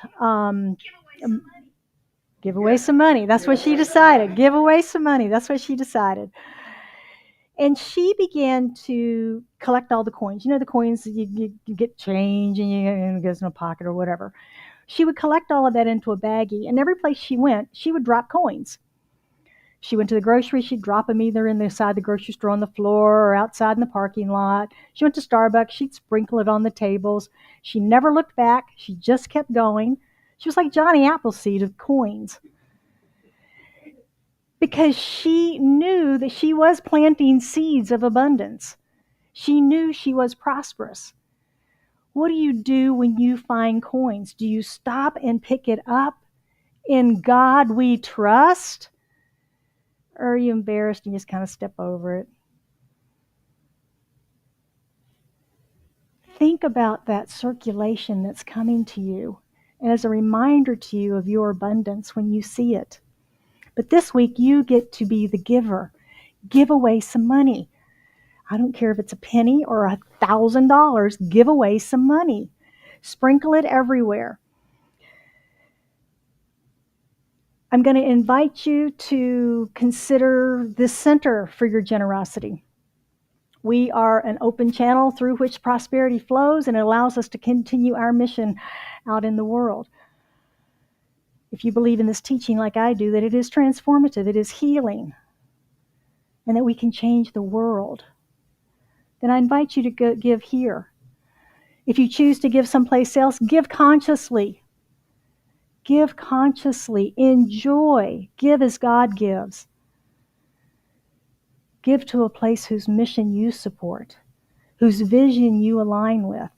give away some money. That's what she decided. Give away some money. That's what she decided. And she began to collect all the coins. You know, the coins, you get change and it goes in a pocket or whatever. She would collect all of that into a baggie. And every place she went, she would drop coins. She went to the grocery, she'd drop them either in the side of the grocery store on the floor or outside in the parking lot. She went to Starbucks, she'd sprinkle it on the tables. She never looked back. She just kept going. She was like Johnny Appleseed of coins. Because she knew that she was planting seeds of abundance. She knew she was prosperous. What do you do when you find coins? Do you stop and pick it up? In God we trust? Or are you embarrassed and just kind of step over it? Think about that circulation that's coming to you and as a reminder to you of your abundance when you see it. But this week you get to be the giver. Give away some money. I don't care if it's a penny or $1,000, give away some money. Sprinkle it everywhere. I'm going to invite you to consider this center for your generosity. We are an open channel through which prosperity flows, and it allows us to continue our mission out in the world. If you believe in this teaching like I do, that it is transformative, it is healing, and that we can change the world, then I invite you to give here. If you choose to give someplace else, give consciously. Give consciously. Enjoy. Give as God gives. Give to a place whose mission you support, whose vision you align with,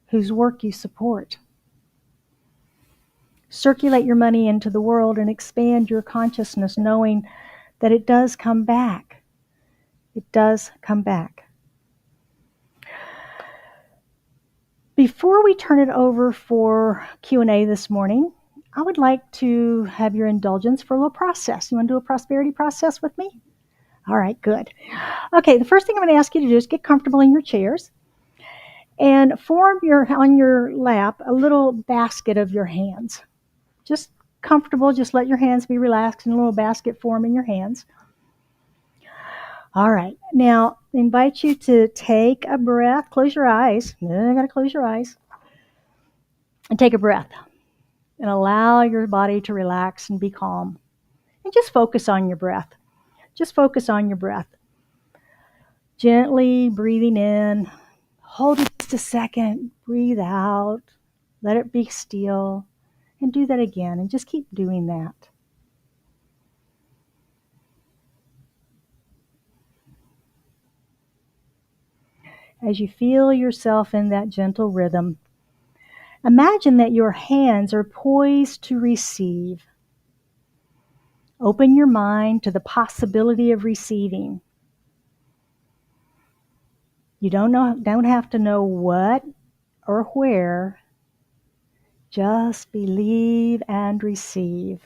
whose work you support. Circulate your money into the world and expand your consciousness, knowing that it does come back. It does come back. Before we turn it over for Q&A this morning, I would like to have your indulgence for a little process. You want to do a prosperity process with me? All right, good. Okay, the first thing I'm going to ask you to do is get comfortable in your chairs and form on your lap a little basket of your hands. Just comfortable, just let your hands be relaxed and a little basket form in your hands. All right, now I invite you to take a breath. Close your eyes. I got to close your eyes. And take a breath. And allow your body to relax and be calm. And just focus on your breath. Just focus on your breath. Gently breathing in. Hold it just a second. Breathe out. Let it be still. And do that again. And just keep doing that. As you feel yourself in that gentle rhythm, imagine that your hands are poised to receive. Open your mind to the possibility of receiving. You don't have to know what or where. Just believe and receive.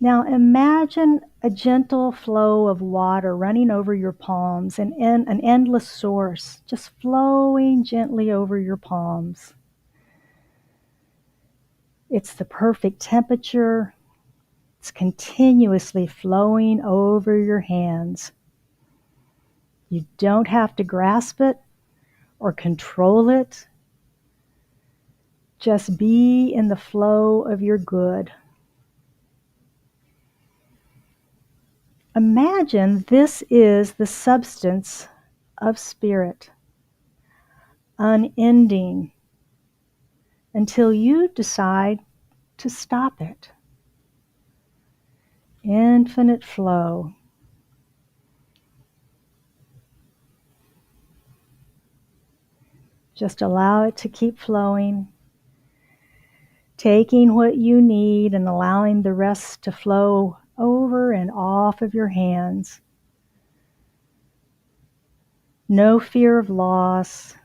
Now imagine a gentle flow of water running over your palms and in an endless source, just flowing gently over your palms. It's the perfect temperature. It's continuously flowing over your hands. You don't have to grasp it or control it. Just be in the flow of your good. Imagine this is the substance of spirit, unending, until you decide to stop it. Infinite flow. Just allow it to keep flowing, taking what you need and allowing the rest to flow over and off of your hands. No fear of loss.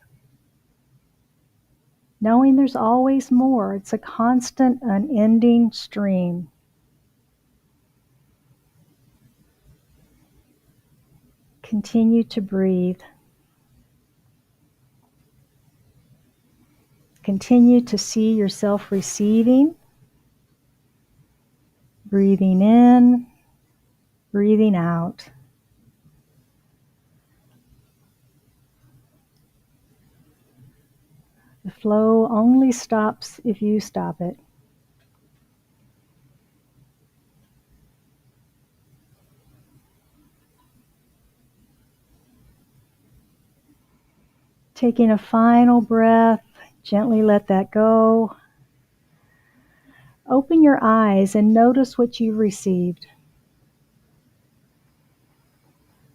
Knowing there's always more. It's a constant, unending stream. Continue to breathe. Continue to see yourself receiving, breathing in, breathing out. The flow only stops if you stop it. Taking a final breath, gently let that go. Open your eyes and notice what you've received.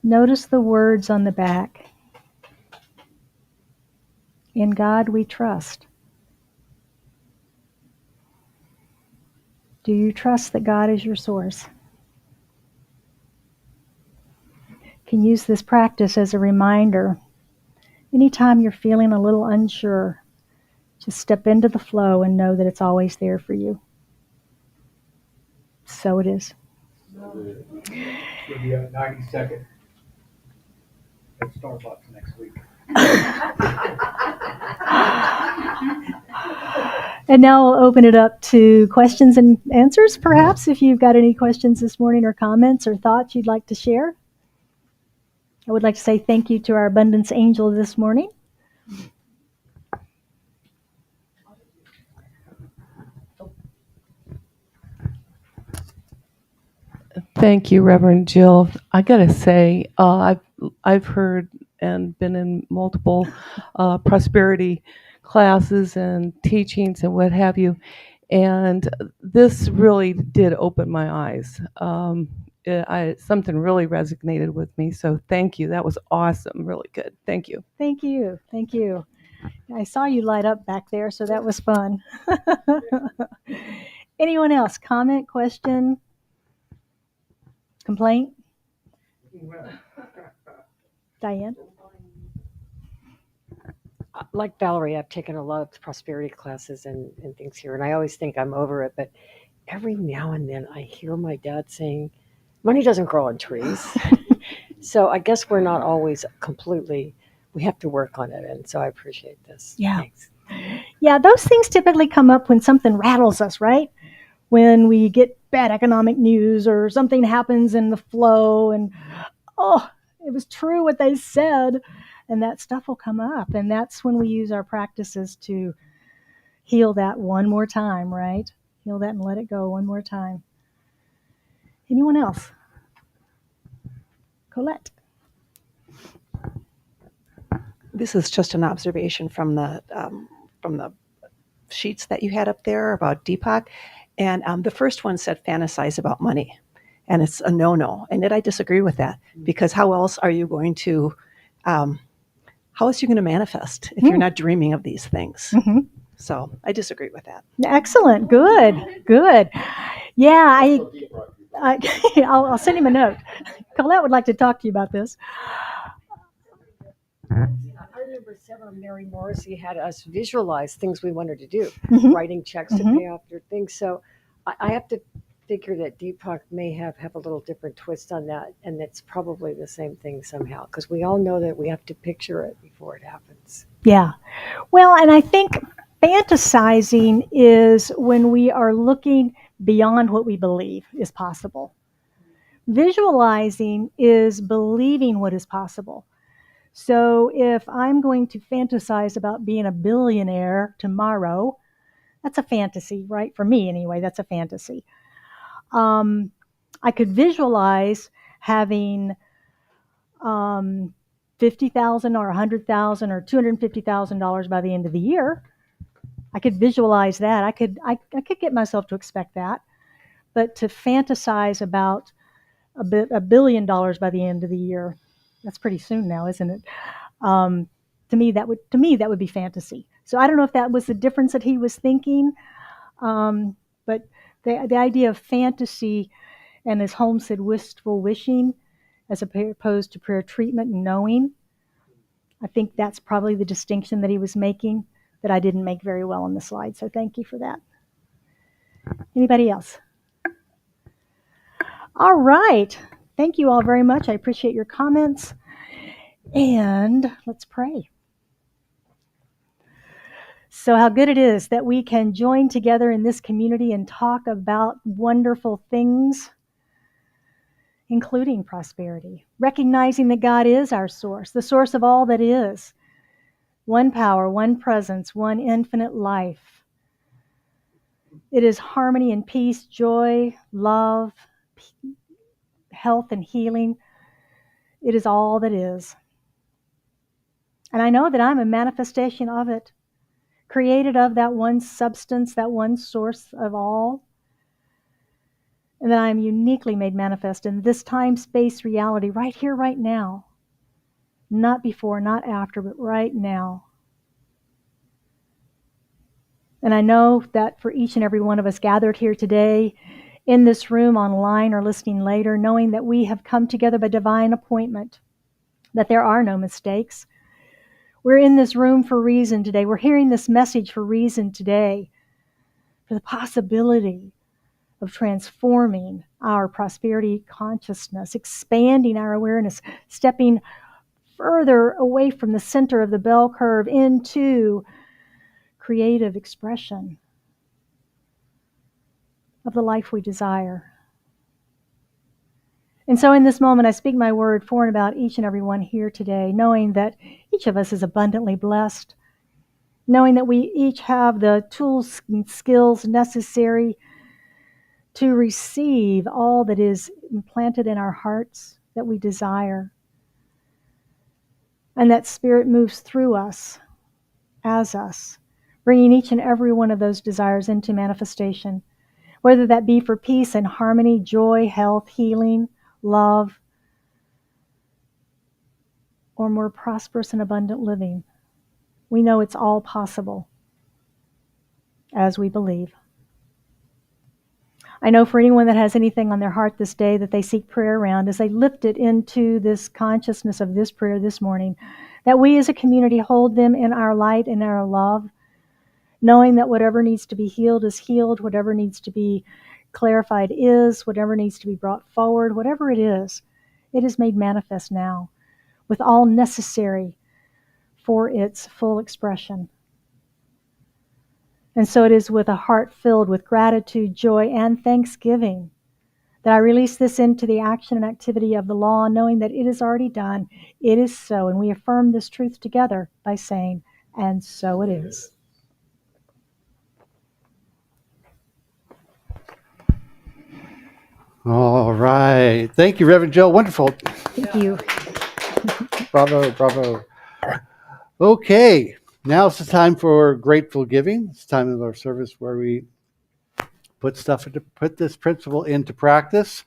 Notice the words on the back. In God we trust. Do you trust that God is your source? You can use this practice as a reminder. Anytime you're feeling a little unsure, just step into the flow and know that it's always there for you. So it is. It's going to be a 90-second at Starbucks next week. And now I'll open it up to questions and answers, perhaps, if you've got any questions this morning or comments or thoughts you'd like to share. I would like to say thank you to our abundance angel this morning. Thank you, Reverend Jill. I gotta say, I've heard and been in multiple prosperity classes and teachings and what have you, and this really did open my eyes. Something really resonated with me, so thank you. That was awesome, really good. Thank you. Thank you. Thank you. I saw you light up back there, so that was fun. Anyone else? Comment, question, complaint? Diane? Like Valerie, I've taken a lot of prosperity classes and things here, and I always think I'm over it. But every now and then I hear my dad saying, money doesn't grow on trees. So I guess we're not always completely, we have to work on it. And so I appreciate this. Yeah. Thanks. Yeah, those things typically come up when something rattles us, right? When we get bad economic news or something happens in the flow and, oh, it was true what they said. And that stuff will come up. And that's when we use our practices to heal that one more time, right? Heal that and let it go one more time. Anyone else? Colette. This is just an observation from the sheets that you had up there about Deepak, and the first one said fantasize about money, and it's a no-no. And yet I disagree with that, because how else are you going to manifest if you're not dreaming of these things? Mm-hmm. So I disagree with that. Excellent. Good. Yeah, I'll send him a note. Colette would like to talk to you about this. I remember Sarah Mary Morrissey had us visualize things we wanted to do, Mhm. writing checks to pay off your things. So I have to figure that Deepak may have a little different twist on that, and it's probably the same thing somehow, because we all know that we have to picture it before it happens. Yeah. Well, and I think fantasizing is when we are looking beyond what we believe is possible. Visualizing is believing what is possible. So if I'm going to fantasize about being a billionaire tomorrow, that's a fantasy, right? For me, anyway, that's a fantasy. I could visualize having 50,000 or 100,000 or $250,000 by the end of the year. I could visualize that. I could get myself to expect that. But to fantasize about $1 billion by the end of the year, that's pretty soon now, isn't it? To me, that would be fantasy. So I don't know if that was the difference that he was thinking, but the idea of fantasy, and as Holmes said, wistful wishing, as opposed to prayer treatment and knowing, I think that's probably the distinction that he was making that I didn't make very well on the slide. So thank you for that. Anybody else? All right. Thank you all very much. I appreciate your comments. And let's pray. So how good it is that we can join together in this community and talk about wonderful things, including prosperity, recognizing that God is our source, the source of all that is. One power, one presence, one infinite life. It is harmony and peace, joy, love, health and healing. It is all that is. And I know that I'm a manifestation of it, created of that one substance, that one source of all, and that I am uniquely made manifest in this time-space reality right here, right now. Not before, not after, but right now. And I know that for each and every one of us gathered here today, in this room, online, or listening later, knowing that we have come together by divine appointment, that there are no mistakes. We're in this room for a reason today. We're hearing this message for a reason today, for the possibility of transforming our prosperity consciousness, expanding our awareness, stepping further away from the center of the bell curve into creative expression, of the life we desire. And so in this moment, I speak my word for and about each and every one here today, knowing that each of us is abundantly blessed, knowing that we each have the tools and skills necessary to receive all that is implanted in our hearts that we desire. And that Spirit moves through us, as us, bringing each and every one of those desires into manifestation, whether that be for peace and harmony, joy, health, healing, love, or more prosperous and abundant living. We know it's all possible as we believe. I know for anyone that has anything on their heart this day that they seek prayer around, as they lift it into this consciousness of this prayer this morning, that we as a community hold them in our light and our love, knowing that whatever needs to be healed is healed, whatever needs to be clarified is, whatever needs to be brought forward, whatever it is made manifest now, with all necessary for its full expression. And so it is with a heart filled with gratitude, joy, and thanksgiving that I release this into the action and activity of the law, knowing that it is already done. It is so. And we affirm this truth together by saying, and so it is. All right. Thank you, Reverend Jill. Wonderful. Thank you. Bravo, bravo. Okay. Now it's the time for grateful giving. It's time of our service where we put this principle into practice,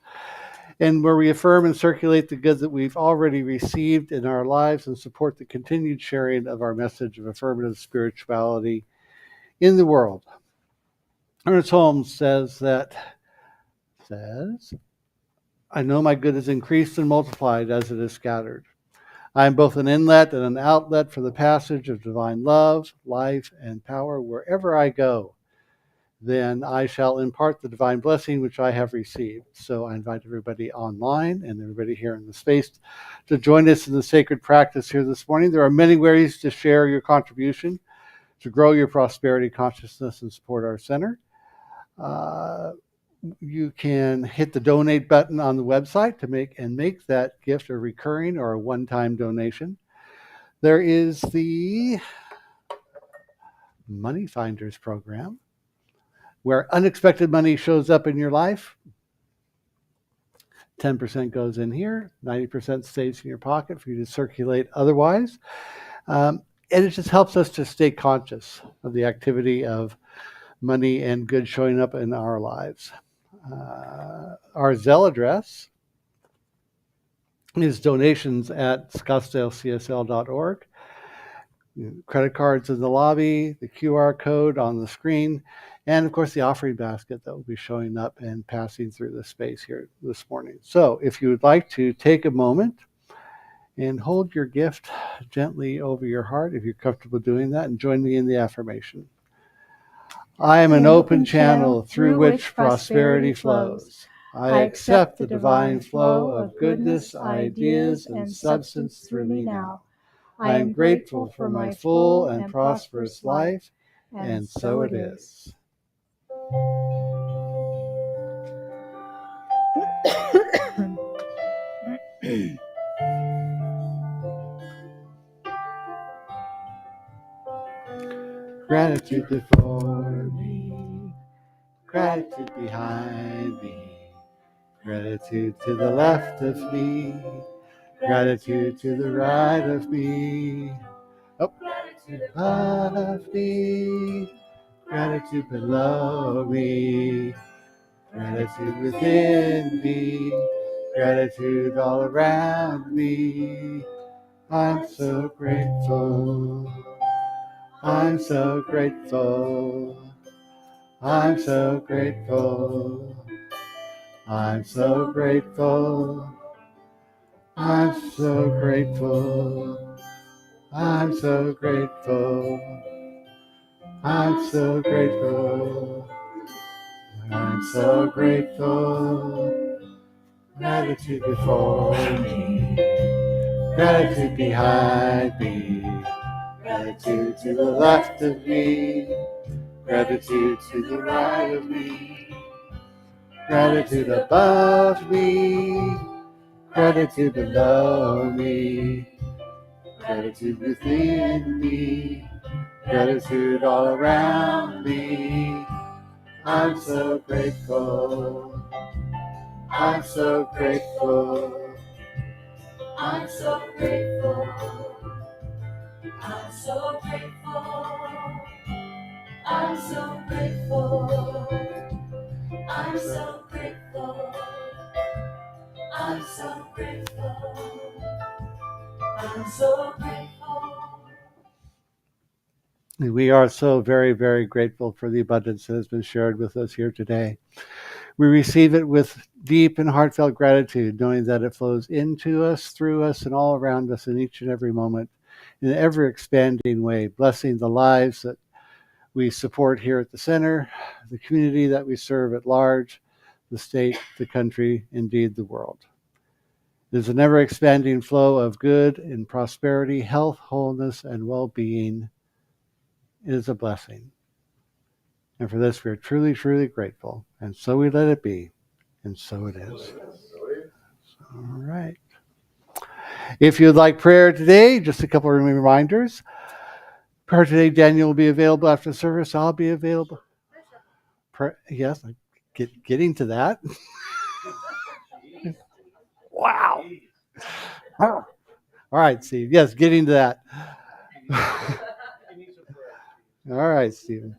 and where we affirm and circulate the goods that we've already received in our lives and support the continued sharing of our message of affirmative spirituality in the world. Ernest Holmes says, I know my good is increased and multiplied as it is scattered. I am both an inlet and an outlet for the passage of divine love, life, and power wherever I go. Then I shall impart the divine blessing which I have received. So I invite everybody online and everybody here in the space to join us in the sacred practice here this morning. There are many ways to share your contribution, to grow your prosperity consciousness and support our center. You can hit the donate button on the website to make that gift a recurring or a one-time donation. There is the Money Finders program, where unexpected money shows up in your life. 10% goes in here, 90% stays in your pocket for you to circulate otherwise. And it just helps us to stay conscious of the activity of money and good showing up in our lives. Our Zelle address is donations@scottsdalecsl.org. Credit cards in the lobby, the QR code on the screen, and of course the offering basket that will be showing up and passing through the space here this morning. So if you would like to take a moment and hold your gift gently over your heart, if you're comfortable doing that, and join me in the affirmation. I am an open channel through which prosperity flows. I accept the divine flow of goodness, ideas, and substance through me now. I am grateful for my full and prosperous life, and so it is. Gratitude before me, gratitude behind me, gratitude to the left of me, gratitude to the right of me, gratitude above me, gratitude below me, gratitude within me, gratitude all around me. I'm so grateful. I'm so grateful. I'm so grateful. I'm so grateful. I'm so grateful. I'm so grateful. I'm so grateful. I'm so grateful. Gratitude before me. Gratitude behind me. Gratitude to the left of me. Gratitude to the right of me. gratitude above me, gratitude below me, gratitude within me, gratitude all around me. I'm so grateful. I'm so grateful. I'm so grateful. I'm so grateful. I'm so grateful. I'm so grateful. I'm so grateful. I'm so grateful. We are so very, very grateful for the abundance that has been shared with us here today. We receive it with deep and heartfelt gratitude, knowing that it flows into us, through us, and all around us in each and every moment, in an ever expanding way, blessing the lives that we support here at the center, the community that we serve at large, the state, the country, indeed the world. There's an ever expanding flow of good and prosperity, health, wholeness, and well-being. It is a blessing. And for this, we are truly, truly grateful. And so we let it be. And so it is. All right. If you'd like prayer today, just a couple of reminders. Prayer today, Daniel will be available after service. I'll be available. Yes, getting to that. Wow. All right, Steve. Yes, getting to that. All right, Stephen.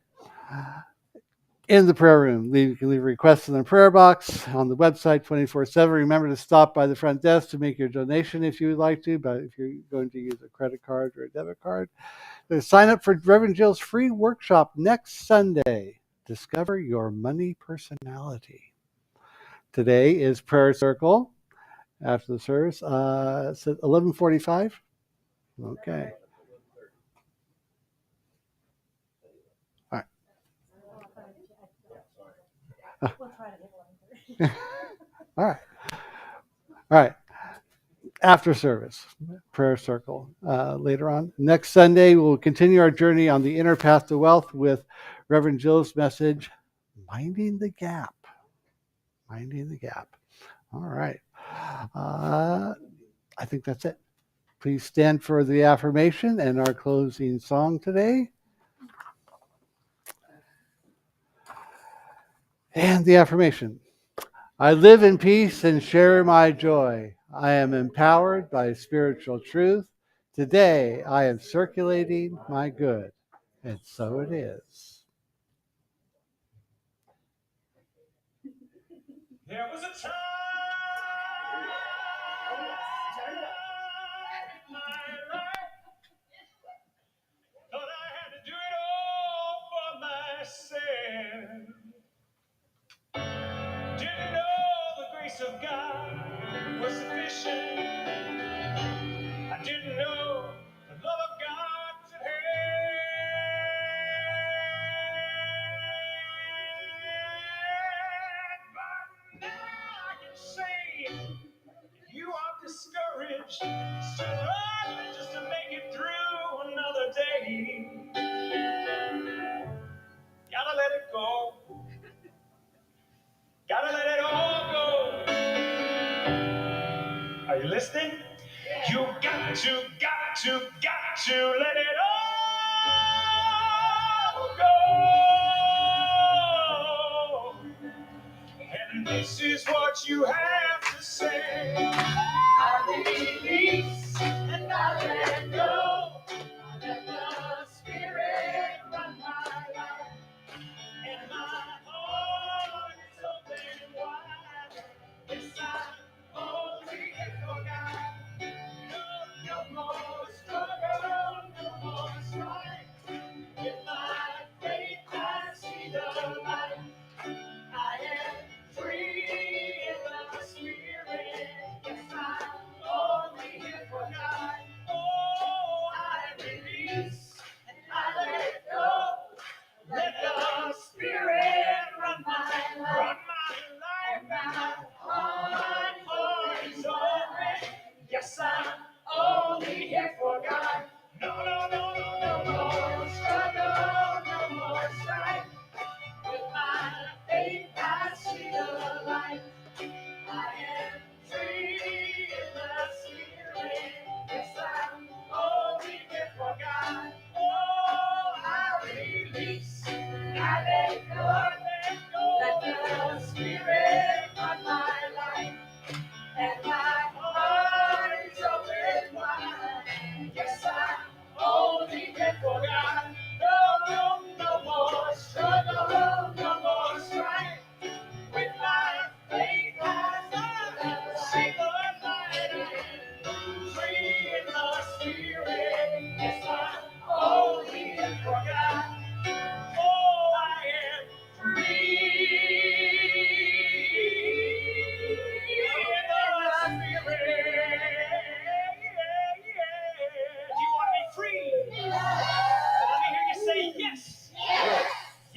In the prayer room, you can leave requests in the prayer box on the website 24/7. Remember to stop by the front desk to make your donation if you would like to, but if you're going to use a credit card or a debit card. Sign up for Reverend Jill's free workshop next Sunday. Discover your money personality. Today is prayer circle after the service. It's at 11:45. Okay. All right. All right. All right. After service, prayer circle later on. Next Sunday, we'll continue our journey on the inner path to wealth with Reverend Jill's message, Minding the Gap. Minding the Gap. All right. I think that's it. Please stand for the affirmation and our closing song today. And the affirmation. I live in peace and share my joy. I am empowered by spiritual truth. Today I am circulating my good. And so it is. There was a time in my life thought I had to do it all for myself. Didn't know the grace of God was sufficient. I didn't know the love of God to have. But now I can say, if you are discouraged, struggling just to make it through another day, gotta let it go. Gotta let it all go. Are you listening? You got to let it all go. And this is what you have to say. I release and I let go. I let the Spirit run my life. And my heart is open wide. Yes, I'm only for God. No more struggle, no more strife. With my faith, I see the light. I am free in the Spirit. Yes, I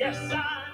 Yes, I